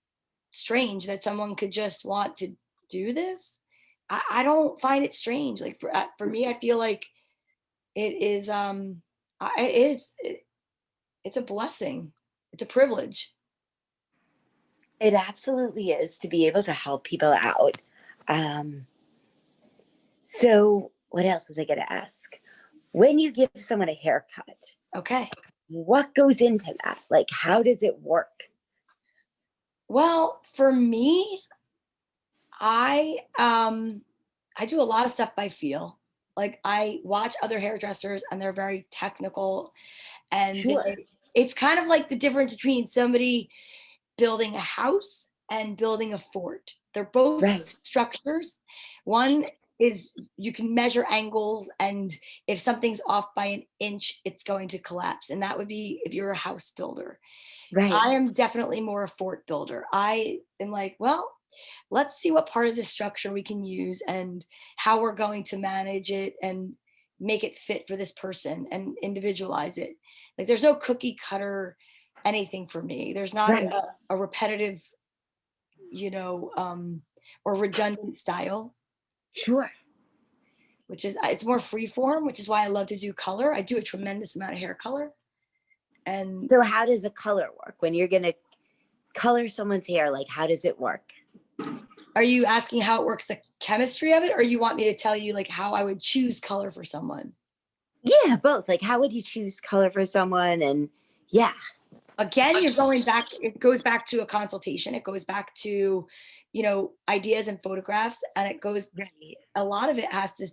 strange that someone could just want to do this. I don't find it strange. Like for me, I feel like it is, it's a blessing. It's a privilege. It absolutely is to be able to help people out. Um, so, what else was I going to ask? When you give someone a haircut, Okay. what goes into that? Like, how does it work? Well, for me, I do a lot of stuff by feel. Like I watch other hairdressers and they're very technical, and Sure. it's kind of like the difference between somebody building a house and building a fort. They're both Right. structures. One is you can measure angles, and if something's off by an inch, it's going to collapse. And that would be if you're a house builder. Right. I am definitely more a fort builder. I am like, well, let's see what part of the structure we can use and how we're going to manage it and make it fit for this person and individualize it. Like there's no cookie cutter anything for me. There's not Right. a repetitive, you know, or redundant style, Sure. which is, it's more free form, which is why I love to do color. I do a tremendous amount of hair color. And So, how does a color work when you're going to color someone's hair? Like, how does it work? are you asking how it works, the chemistry of it, or you want me to tell you like how I would choose color for someone? Yeah, both. Like, how would you choose color for someone? And yeah. Again, you're going back, it goes back to a consultation. It goes back to, ideas and photographs. And it goes, Right. a lot of it has to,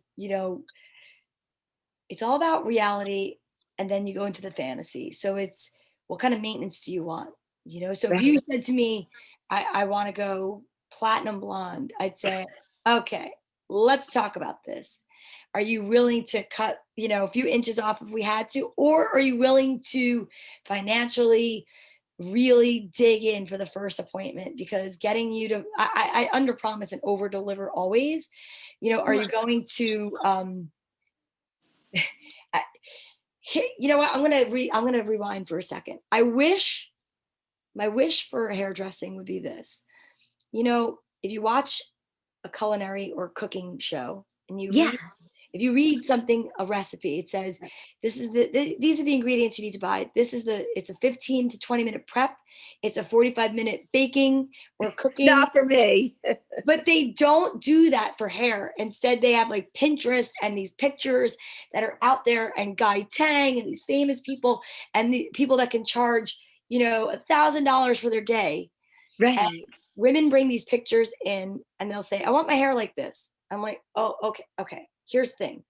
it's all about reality. And then you go into the fantasy. So it's, what kind of maintenance do you want? So if Right. you said to me, I want to go platinum blonde, I'd say, okay, let's talk about this. Are you willing to cut, a few inches off if we had to, or are you willing to financially really dig in for the first appointment? Because getting you to, I under promise and over deliver always. Are you going to, you know what? I'm gonna rewind for a second. My wish for hairdressing would be this. If you watch a culinary or cooking show and Yeah. if you read something, a recipe, it says, this is these are the ingredients you need to buy. It's a 15 to 20-minute prep. It's a 45-minute baking or cooking. Not for me. But they don't do that for hair. Instead, they have like Pinterest and these pictures that are out there, and Guy Tang and these famous people and the people that can charge, $1,000 for their day. And Right. women bring these pictures in and they'll say, I want my hair like this. I'm like, oh, okay. Here's the thing.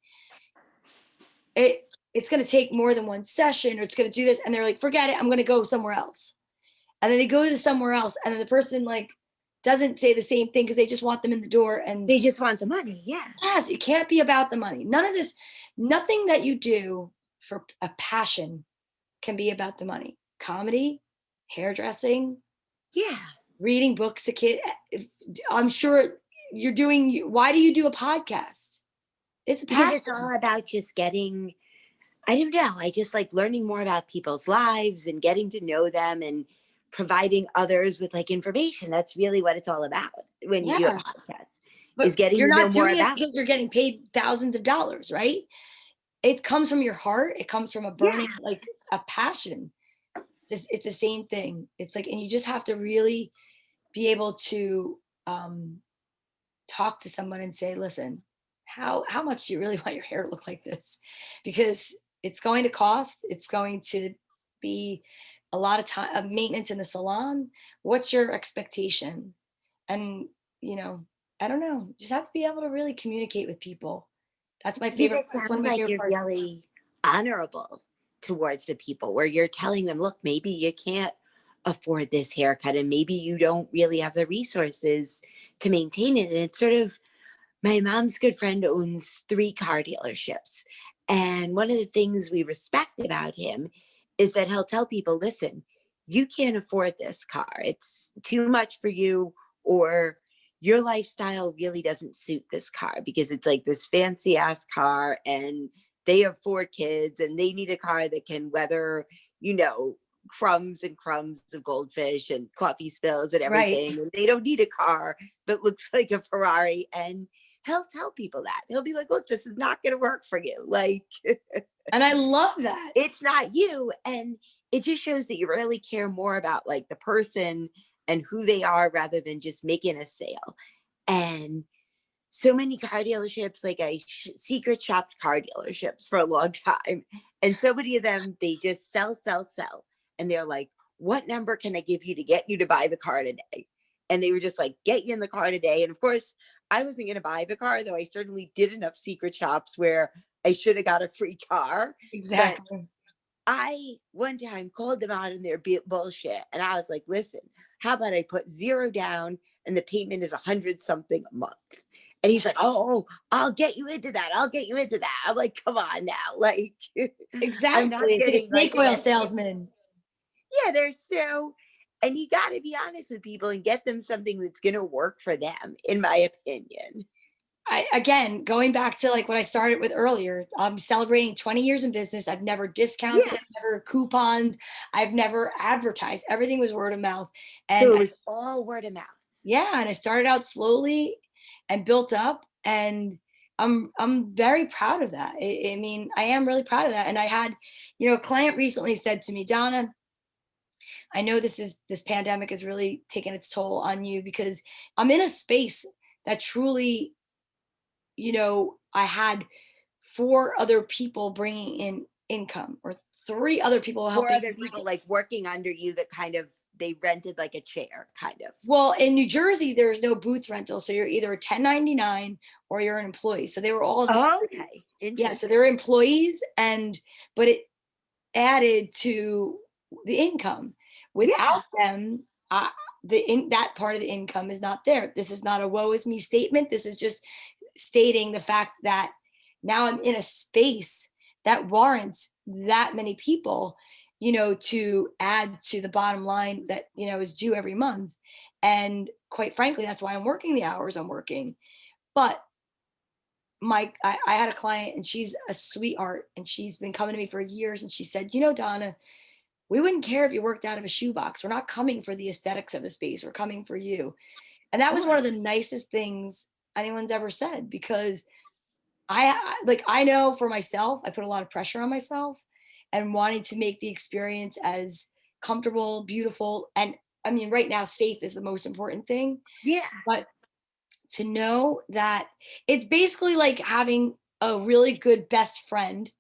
It's going to take more than one session, or it's going to do this. And they're like, forget it. I'm going to go somewhere else. And then they go to somewhere else. And then the person like doesn't say the same thing because they just want them in the door. And They just want the money. Yeah. yes, it can't be about the money. Nothing that you do for a passion can be about the money. Comedy, hairdressing, Yeah. reading books a kid. I'm sure why do you do a podcast? It's a Because passion. it's all about just getting, I don't know, I just like learning more about people's lives and getting to know them and providing others with like information. That's really what it's all about when you do a Yeah. podcast, is But getting you're to know not more doing it about. because you're getting paid thousands of dollars, right? It comes from your heart. It comes from a burning, Yeah. like a passion. It's the same thing. It's like, and you just have to really be able to talk to someone and say, listen, how much do you really want your hair to look like this? Because it's going to cost, it's going to be a lot of time of maintenance in the salon. What's your expectation? And, I don't know, you just have to be able to really communicate with people. That's my Yeah, favorite. it That's one of sounds my like favorite you're parts. really honorable towards the people, where you're telling them, look, maybe you can't afford this haircut and maybe you don't really have the resources to maintain it. And it's sort of, my mom's good friend owns 3 car dealerships. And one of the things we respect about him is that he'll tell people, listen, you can't afford this car. It's too much for you, or your lifestyle really doesn't suit this car because it's like this fancy ass car and they have 4 kids and they need a car that can weather, you know, crumbs and crumbs of goldfish and coffee spills and Right. everything. And they don't need a car that looks like a Ferrari. And he'll tell people that. He'll be like, look, this is not going to work for you. Like, And I love that. it's not you. And it just shows that you really care more about like the person and who they are rather than just making a sale. And so many car dealerships, like secret shopped car dealerships for a long time. And so many of them, they just sell, sell, sell. And they're like, what number can I give you to get you to buy the car today? And they were just like, get you in the car today. And of course, I wasn't going to buy the car, though I certainly did enough secret shops where I should have got a free car. But Exactly. I one time called them out in their bullshit. And I was like, listen, how about I put 0 down and the payment is 100 something a month? And he's like, oh, I'll get you into that. I'll get you into that. I'm like, come on now. Like, I'm not Exactly. It's like a getting like snake oil an salesman. yeah, they're so, and you got to be honest with people and get them something that's going to work for them, in my opinion. Again, going back to like what I started with earlier, I'm celebrating 20 years in business. I've never discounted, Yeah. I've never couponed, I've never advertised. Everything was word of mouth. So And it was all word of mouth. yeah, and I started out slowly and built up, and I'm very proud of that. I mean, I am really proud of that. And I had, a client recently said to me, Donna, I know this pandemic has really taken its toll on you because I'm in a space that truly, I had 4 other people bringing in income, or 3 other people 4 helping. other people like working under you that kind of, they rented like a chair, kind of. Well, in New Jersey, there's no booth rental. So you're either a 1099 or you're an employee. So they were all, Okay. yeah, so Interesting. they're employees, but it added to the income. Without them, that part of the income is not there. This is not a woe is me statement. This is just stating the fact that now I'm in a space that warrants that many people, to add to the bottom line that, is due every month. And quite frankly, that's why I'm working the hours I'm working. But I had a client, and she's a sweetheart, and she's been coming to me for years. And she said, Donna, we wouldn't care if you worked out of a shoebox. We're not coming for the aesthetics of the space. We're coming for you. And that was one of the nicest things anyone's ever said, because I know for myself, I put a lot of pressure on myself and wanting to make the experience as comfortable, beautiful. And I mean, right now, safe is the most important thing. Yeah. But to know that it's basically like having a really good best friend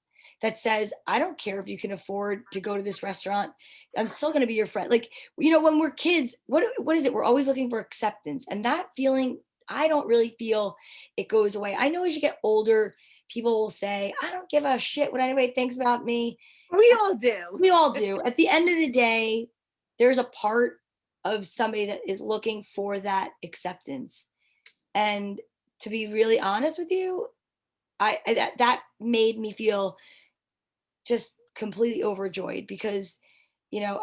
that says, I don't care if you can afford to go to this restaurant, I'm still going to be your friend. Like, when we're kids, what is it? We're always looking for acceptance. And that feeling, I don't really feel it goes away. I know as you get older, people will say, I don't give a shit what anybody thinks about me. We all do. We all do. At the end of the day, there's a part of somebody that is looking for that acceptance. And to be really honest with you, that made me feel just completely overjoyed, because,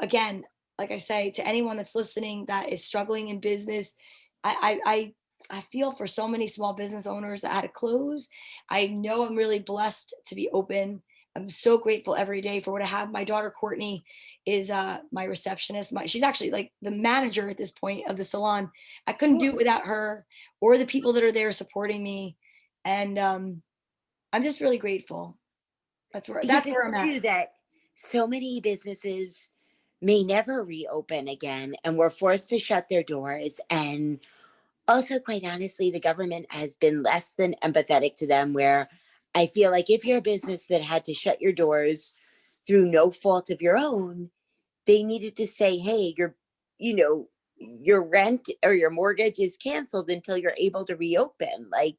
again, like I say, to anyone that's listening that is struggling in business, I feel for so many small business owners that had to close. I know I'm really blessed to be open. I'm so grateful every day for what I have. My daughter Courtney is my receptionist. She's actually like the manager at this point of the salon. I couldn't do it without her or the people that are there supporting me, and I'm just really grateful. Because That's where it's I'm at. true that so many businesses may never reopen again and were forced to shut their doors. And also, quite honestly, the government has been less than empathetic to them, where I feel like if you're a business that had to shut your doors through no fault of your own, they needed to say, hey, you know, your rent or your mortgage is canceled until you're able to reopen. Like,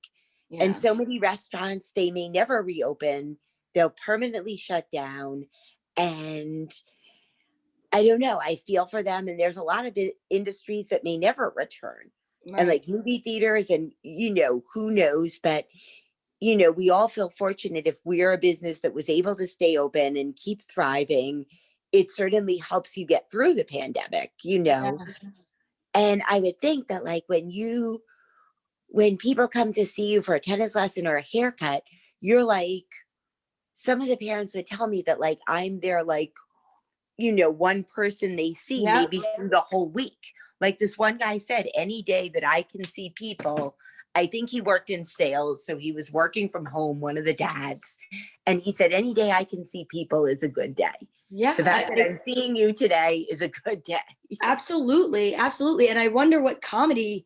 and Yeah. so many restaurants, they may never reopen. They'll permanently shut down. And I don't know, I feel for them. And there's a lot of industries that may never return. And Right. like movie theaters and, who knows, but we all feel fortunate if we're a business that was able to stay open and keep thriving. it certainly helps you get through the pandemic, you Yeah. know. And I would think that like when people come to see you for a tennis lesson or a haircut, you're like, some of the parents would tell me that like I'm their like, you know, one person they see Yeah. maybe through the whole week. Like this one guy said, any day that I can see people, I think he worked in sales. So he was working from home, one of the dads. And he said, any day I can see people is a good day. Yeah. The fact that I'm seeing you today is a good day. Absolutely. Absolutely. And I wonder what comedy,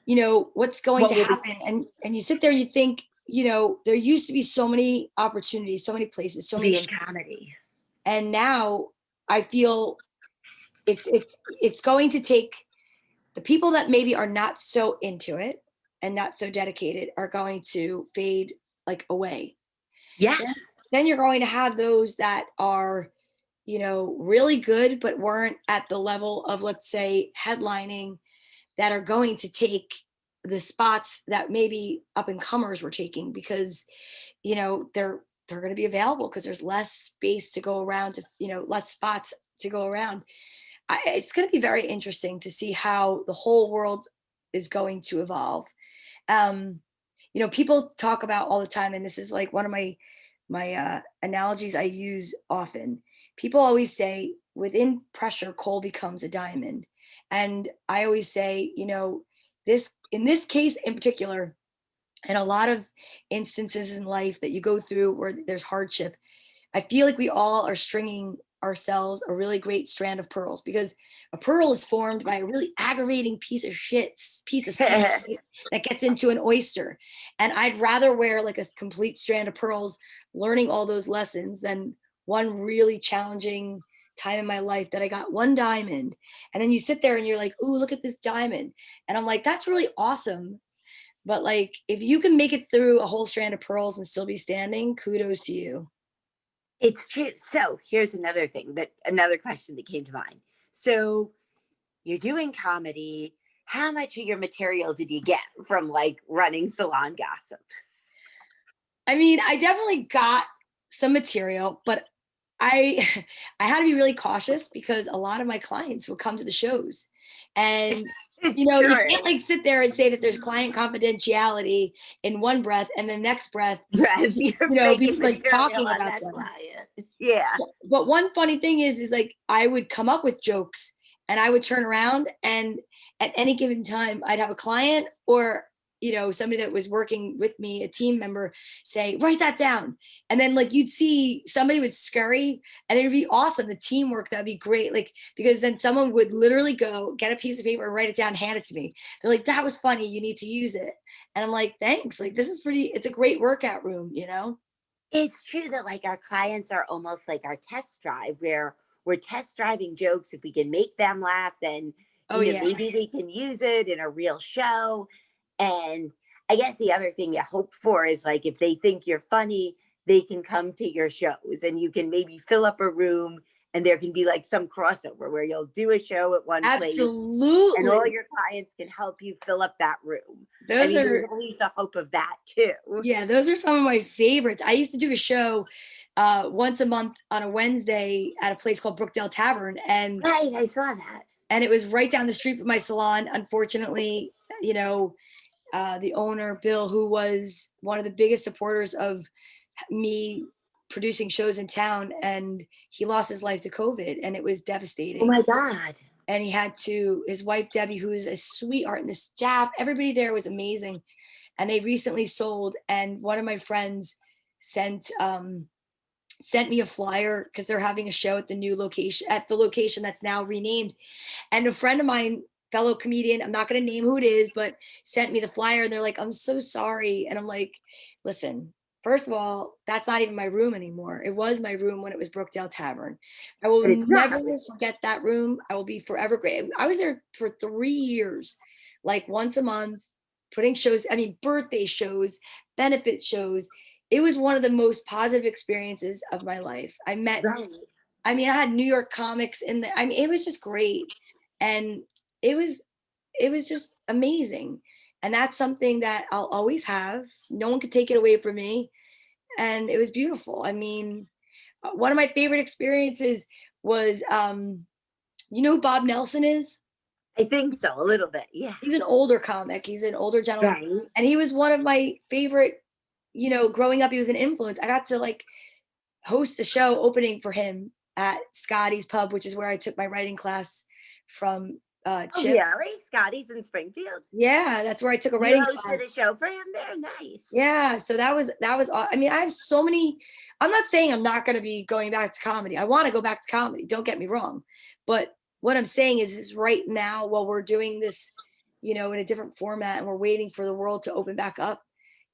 what's going to happen. And you sit there and you think, there used to be so many opportunities, so many places, so many Be in shows. comedy. And now I feel it's going to take the people that maybe are not so into it and not so dedicated are going to fade like away. Yeah. Then you're going to have those that are, really good, but weren't at the level of, let's say, headlining, that are going to take the spots that maybe up and comers were taking, because, they're going to be available because there's less space to go around, less spots to go around. It's going to be very interesting to see how the whole world is going to evolve. Um, people talk about all the time, and this is like one of my analogies I use often. People always say, within pressure, coal becomes a diamond. And I always say, this in this case in particular, and a lot of instances in life that you go through where there's hardship, I feel like we all are stringing ourselves a really great strand of pearls, because a pearl is formed by a really aggravating piece of sand that gets into an oyster. And I'd rather wear like a complete strand of pearls, learning all those lessons, than one really challenging time in my life that I got one diamond. And then you sit there and you're like, ooh, look at this diamond. And I'm like, that's really awesome. But like, if you can make it through a whole strand of pearls and still be standing, kudos to you. It's true. So here's another question that came to mind. So you're doing comedy. How much of your material did you get from like running Salon Gossip? I mean, I definitely got some material, but I I had to be really cautious because a lot of my clients would come to the shows. And you can't like sit there and say that there's client confidentiality in one breath, and the next breath, be like talking about them. Client. Yeah. But one funny thing is like I would come up with jokes and I would turn around, and at any given time I'd have a client or somebody that was working with me, a team member, say, write that down. And then like you'd see somebody would scurry, and it'd be awesome. The teamwork, that'd be great. Like, because then someone would literally go get a piece of paper and write it down, hand it to me. They're like, that was funny, you need to use it. And I'm like, thanks. Like, this is it's a great workout room. It's true that like our clients are almost like our test drive, where we're test driving jokes. If we can make them laugh, then maybe they can use it in a real show. And I guess the other thing you hope for is like if they think you're funny, they can come to your shows and you can maybe fill up a room, and there can be like some crossover where you'll do a show at one place. Absolutely. And all your clients can help you fill up that room. There's always the hope of that too. Yeah, those are some of my favorites. I used to do a show once a month on a Wednesday at a place called Brookdale Tavern. And right, I saw that. And it was right down the street from my salon. Unfortunately, the owner, Bill, who was one of the biggest supporters of me producing shows in town, and he lost his life to COVID, and it was devastating. Oh my God. And he had his wife, Debbie, who is a sweetheart, and the staff, everybody there was amazing. And they recently sold, and one of my friends sent me a flyer because they're having a show at the location that's now renamed. And a friend of mine, fellow comedian, I'm not going to name who it is, but sent me the flyer, and they're like, I'm so sorry. And I'm like, listen, first of all, that's not even my room anymore. It was my room when it was Brookdale Tavern. I will never forget that room. I will be forever grateful. I was there for 3 years, like once a month, putting shows, birthday shows, benefit shows. It was one of the most positive experiences of my life. I had New York comics it was just great. And it was just amazing. And that's something that I'll always have. No one could take it away from me. And it was beautiful. One of my favorite experiences was, you know who Bob Nelson is? I think so, a little bit. Yeah. He's an older comic. He's an older gentleman. Right. And he was one of my favorite, growing up, he was an influence. I got to like host a show opening for him at Scotty's Pub, which is where I took my writing class from Oh, Chip. really? Scotty's in Springfield? Yeah, that's where I took a You writing hosted class. a show for him there? Nice. Yeah, so I mean, I have so many. I'm not saying I'm not going to be going back to comedy. I want to go back to comedy, don't get me wrong. But what I'm saying is right now, while we're doing this, in a different format and we're waiting for the world to open back up,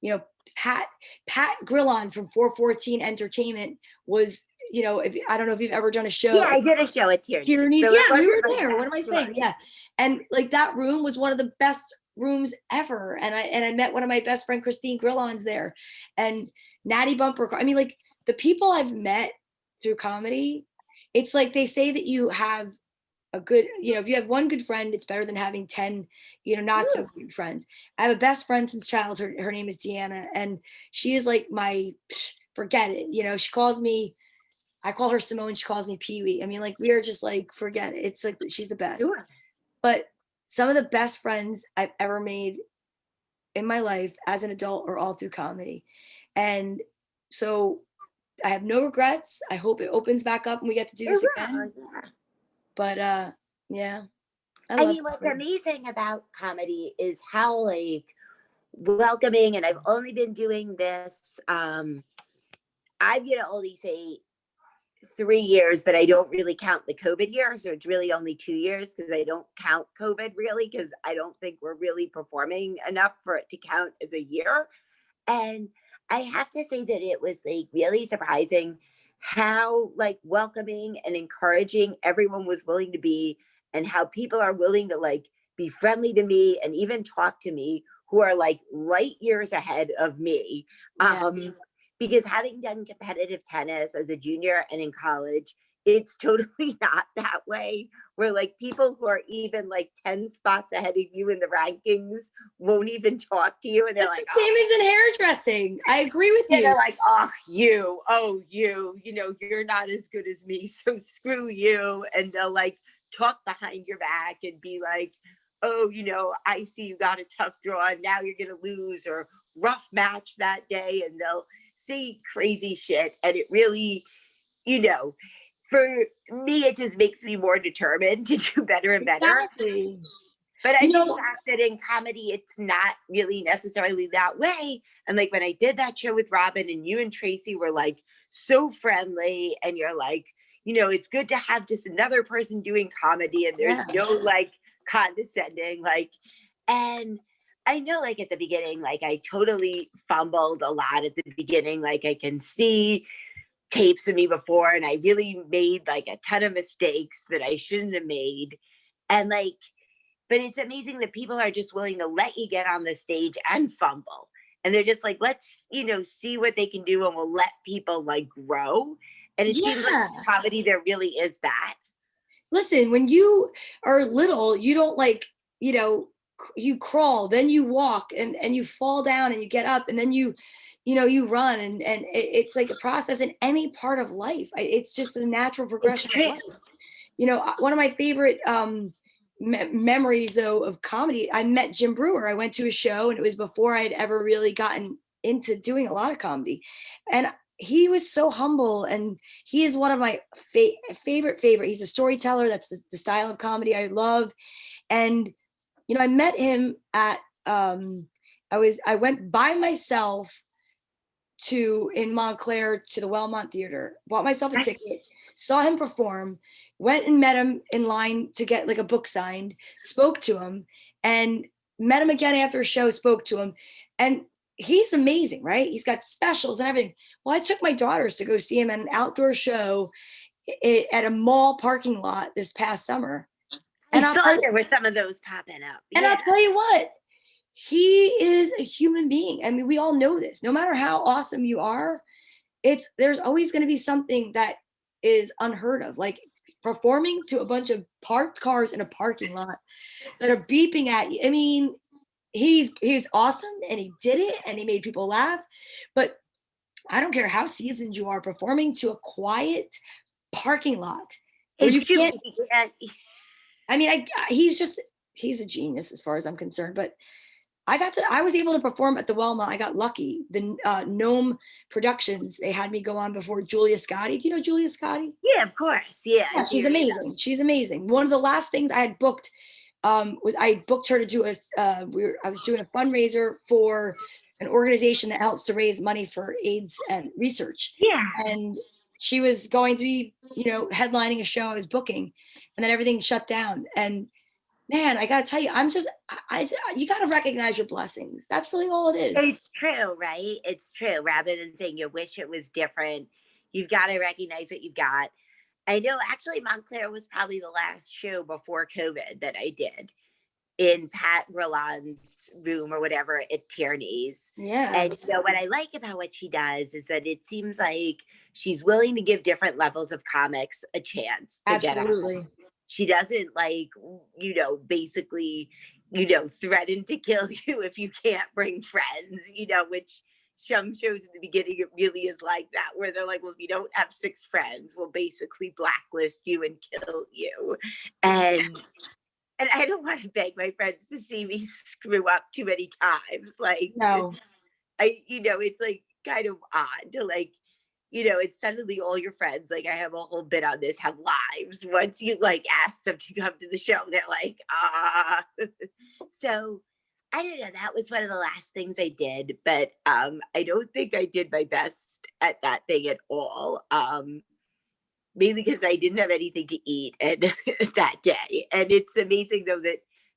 you know, Pat Pat Grillon from 414 Entertainment was, if I don't know if you've ever done a show Yeah, I did a show at Tierney's. Tierney's. So Yeah, we were like there. that. What am I saying? Yeah. And like that room was one of the best rooms ever. And I met one of my best friend, Christine Grillon's there, and Natty Bumper. I mean, like the people I've met through comedy, it's like they say that you have a good, if you have one good friend, it's better than having 10, not so good friends. I have a best friend since childhood. Her name is Deanna, and she is like my, forget it. She calls me, I call her Simone. She calls me Pee Wee. I mean, like, we are just like, forget it. It's like, she's the best. Sure. But some of the best friends I've ever made in my life as an adult are all through comedy. And so I have no regrets. I hope it opens back up and we get to do this again. Yeah. But yeah. I mean, what's amazing about comedy is how like welcoming, and I've only been doing this, I'm gonna only say 3 years, but I don't really count the COVID year. So it's really only 2 years because I don't count COVID really, because I don't think we're really performing enough for it to count as a year. And I have to say that it was like really surprising how like welcoming and encouraging everyone was willing to be, and how people are willing to like be friendly to me and even talk to me who are like light years ahead of me. Yeah. Because having done competitive tennis as a junior and in college, it's totally not that way. Where like people who are even like 10 spots ahead of you in the rankings won't even talk to you. And they're That's like, the same as in hairdressing. I agree with you. They're like, you're not as good as me. So screw you. And they'll like talk behind your back and be like, oh, I see you got a tough draw and now you're going to lose, or rough match that day. And they'll say crazy shit. And it really, for me, it just makes me more determined to do better and better. Exactly. But I think that in comedy, it's not really necessarily that way. And like when I did that show with Robin, and you and Tracy were like so friendly, and you're like, it's good to have just another person doing comedy, and there's no like condescending, like, and I know like at the beginning, like I totally fumbled a lot at the beginning. Like I can see tapes of me before, and I really made like a ton of mistakes that I shouldn't have made. And like, but it's amazing that people are just willing to let you get on the stage and fumble. And they're just like, let's, see what they can do, and we'll let people like grow. And it seems like comedy, there really is that. Listen, when you are little, you don't like, you crawl, then you walk, and you fall down and you get up, and then you run, and it's like a process in any part of life. It's just a natural progression of life. One of my favorite memories though of comedy, I met Jim Brewer. I went to a show, and it was before I'd ever really gotten into doing a lot of comedy, and he was so humble, and he is one of my favorite. He's a storyteller. That's the style of comedy I love. And I met him at I went by myself in Montclair to the Wellmont Theater, bought myself a ticket, saw him perform, went and met him in line to get like a book signed, spoke to him, and met him again after a show, spoke to him. And he's amazing, right? He's got specials and everything. Well, I took my daughters to go see him at an outdoor show at a mall parking lot this past summer. And I saw there were some of those popping up. And I'll tell you what, he is a human being. I mean, we all know this. No matter how awesome you are, there's always going to be something that is unheard of, like performing to a bunch of parked cars in a parking lot that are beeping at you. I mean, he's awesome, and he did it, and he made people laugh. But I don't care how seasoned you are, performing to a quiet parking lot Or you It's true. can't. I mean, he's a genius as far as I'm concerned, but I was able to perform at the Welma. I got lucky. The Gnome Productions, they had me go on before Julia Scotti. Do you know Julia Scotti? Yeah, of course. Yeah. Yeah, she's amazing. She's amazing. One of the last things I had booked was I booked her to do I was doing a fundraiser for an organization that helps to raise money for AIDS and research. Yeah. And she was going to be, headlining a show I was booking, and then everything shut down. And man, I gotta tell you, you gotta recognize your blessings. That's really all it is. It's true, right? It's true. Rather than saying you wish it was different, you've got to recognize what you've got. I know actually Montclair was probably the last show before COVID that I did in Pat Roland's room or whatever at Tierney's. Yeah. And what I like about what she does is that it seems like she's willing to give different levels of comics a chance to Absolutely. get out. She doesn't basically, threaten to kill you if you can't bring friends, which some shows in the beginning, it really is like that, where they're like, well, if you don't have 6 friends, we'll basically blacklist you and kill you. And I don't want to beg my friends to see me screw up too many times. Like, no, it's like kind of odd to it's suddenly all your friends, like I have a whole bit on this, have lives. Once you ask them to come to the show, they're like, ah. So I don't know. That was one of the last things I did, but I don't think I did my best at that thing at all. Mainly because I didn't have anything to eat and that day. And it's amazing though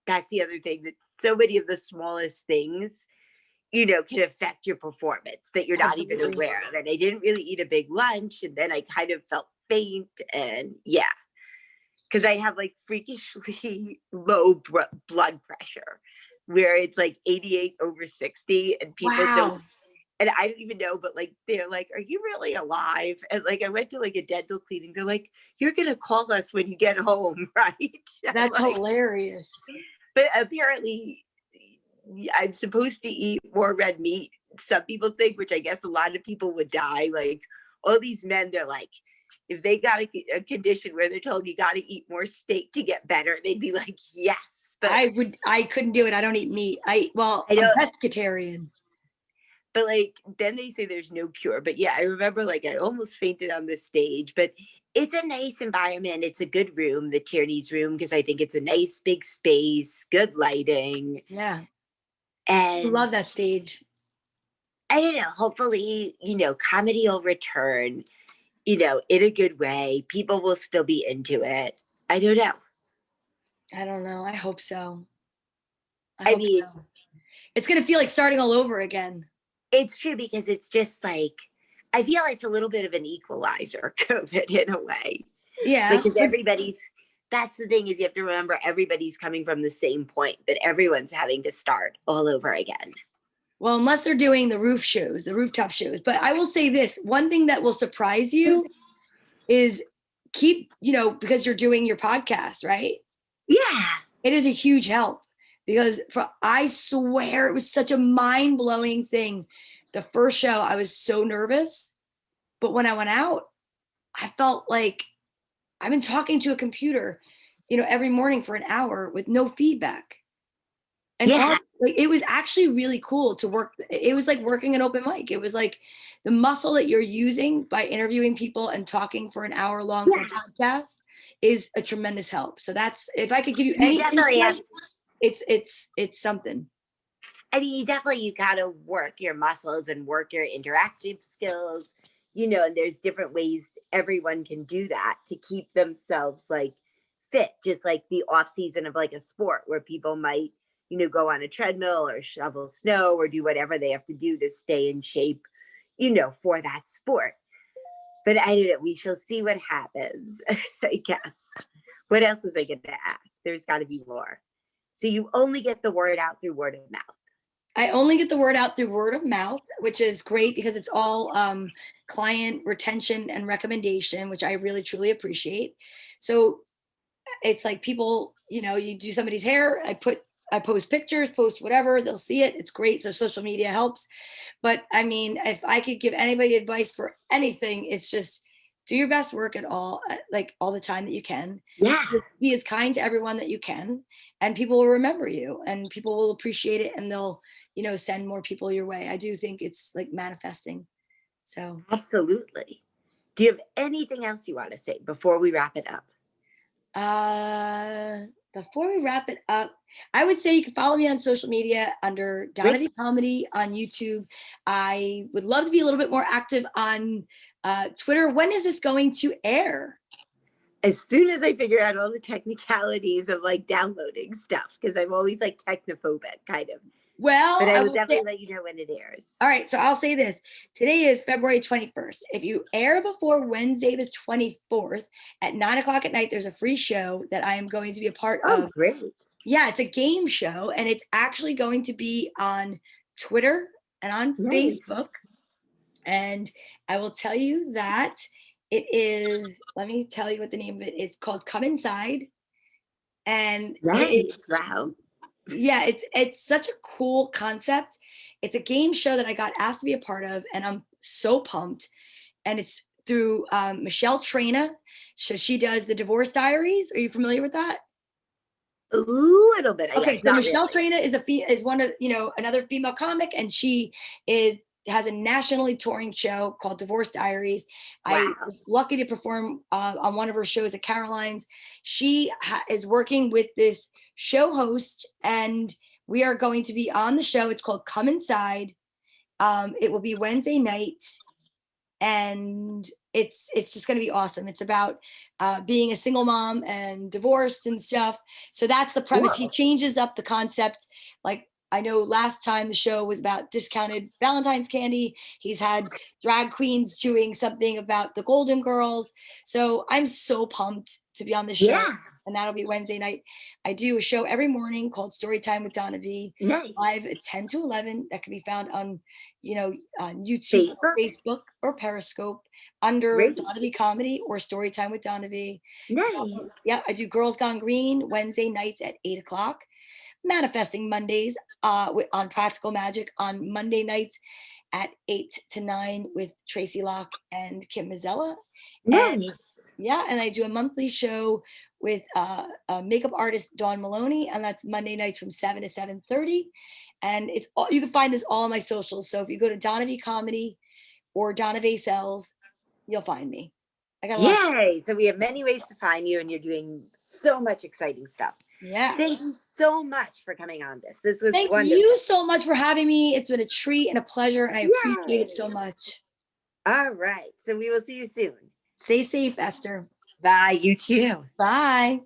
that's the other thing, that so many of the smallest things can affect your performance that you're not even aware of. And I didn't really eat a big lunch, and then I kind of felt faint, and because I have freakishly low blood pressure, where it's 88/60, and people don't, and I don't even know, but they're like, are you really alive? And I went to a dental cleaning. They're like, you're gonna call us when you get home, right? That's hilarious. But apparently I'm supposed to eat more red meat, some people think, which I guess a lot of people would die. All these men, they're like, if they got a condition where they're told you got to eat more steak to get better, they'd be like, yes. But I couldn't do it. I don't eat meat. I'm pescatarian. But then they say there's no cure. But yeah, I remember I almost fainted on the stage, but it's a nice environment. It's a good room, the Tierney's room, because I think it's a nice big space, good lighting. Yeah. And I love that stage. I don't know. Hopefully, comedy will return, in a good way. People will still be into it. I don't know. I hope so. I mean, it's going to feel like starting all over again. It's true, because it's just I feel it's a little bit of an equalizer, COVID, in a way. Yeah. Because that's the thing, is you have to remember everybody's coming from the same point, that everyone's having to start all over again. Well, unless they're doing the rooftop shows. But I will say this, one thing that will surprise you is because you're doing your podcast, right? Yeah. It is a huge help, because I swear it was such a mind-blowing thing. The first show, I was so nervous, but when I went out, I felt like I've been talking to a computer, every morning for an hour with no feedback. And it was actually really cool to work. It was like working an open mic. It was like the muscle that you're using by interviewing people and talking for an hour long for a podcast is a tremendous help. So that's, if I could give you any insight, it's something. I mean, you got to work your muscles and work your interactive skills, and there's different ways everyone can do that to keep themselves fit, just like the off season of a sport, where people might, go on a treadmill or shovel snow or do whatever they have to do to stay in shape, for that sport. But I don't know, we shall see what happens, I guess. What else was I going to ask? There's got to be more. So you only get the word out through word of mouth. I only get the word out through word of mouth, which is great, because it's all client retention and recommendation, which I really, truly appreciate. So it's like people, you do somebody's hair, I post pictures, post whatever, they'll see it. It's great. So social media helps. But I mean, if I could give anybody advice for anything, it's just do your best work at all, like all the time that you can. Yeah. Be as kind to everyone that you can, and people will remember you, and people will appreciate it, and they'll, send more people your way. I do think it's like manifesting. So, Absolutely. Do you have anything else you want to say before we wrap it up? before we wrap it up, I would say you can follow me on social media under Donna V Comedy on YouTube. I would love to be a little bit more active on Twitter. When is this going to air? As soon as I figure out all the technicalities of like downloading stuff, because I'm always like technophobic, kind of. Well, but I will will definitely let you know when it airs. All right, so I'll say this. Today is February 21st. If you air before Wednesday the 24th at 9 o'clock at night, there's a free show that I am going to be a part of. Oh, great. Yeah, it's a game show, and it's actually going to be on Twitter and on Facebook. And I will tell you that it is, let me tell you what the name of it is, called Come Inside. And wow. Yeah, it's such a cool concept. It's a game show that I got asked to be a part of, and I'm so pumped. And it's through Michelle Trina. So she does the Divorce Diaries. Are you familiar with that? A little bit. Okay, so Michelle really. Trina is one of, another female comic, and she has a nationally touring show called Divorce Diaries. Wow. I was lucky to perform on one of her shows at Caroline's. She is working with this show host, and we are going to be on the show. It's called Come Inside. It will be Wednesday night, and it's just going to be awesome. It's about being a single mom and divorced and stuff. So that's the premise. Whoa. He changes up the concept. Like, I know last time the show was about discounted Valentine's candy. He's had drag queens doing something about the Golden Girls. So I'm so pumped to be on the show. Yeah. And that'll be Wednesday night. I do a show every morning called Storytime with Donna V. Nice. Live at 10 to 11. That can be found on, on YouTube, Facebook, or Periscope under Donna V Comedy or Storytime with Donna V. Nice. Yeah, I do Girls Gone Green Wednesday nights at 8 o'clock. Manifesting Mondays on Practical Magic on Monday nights at 8 to 9 with Tracy Locke and Kim Mazzella. Nice. And I do a monthly show with makeup artist Dawn Maloney, and that's Monday nights from 7 to 7:30. And it's all, you can find this all on my socials. So if you go to Donna V Comedy or Donna Vaicels, you'll find me. I got a lot. Yay! So we have many ways to find you, and you're doing so much exciting stuff. Yeah. Thank you so much for coming on this. This was Thank wonderful. you so much for having me. It's been a treat and a pleasure, and I appreciate it so much. All right. So we will see you soon. Stay safe, Esther. Bye. You too. Bye.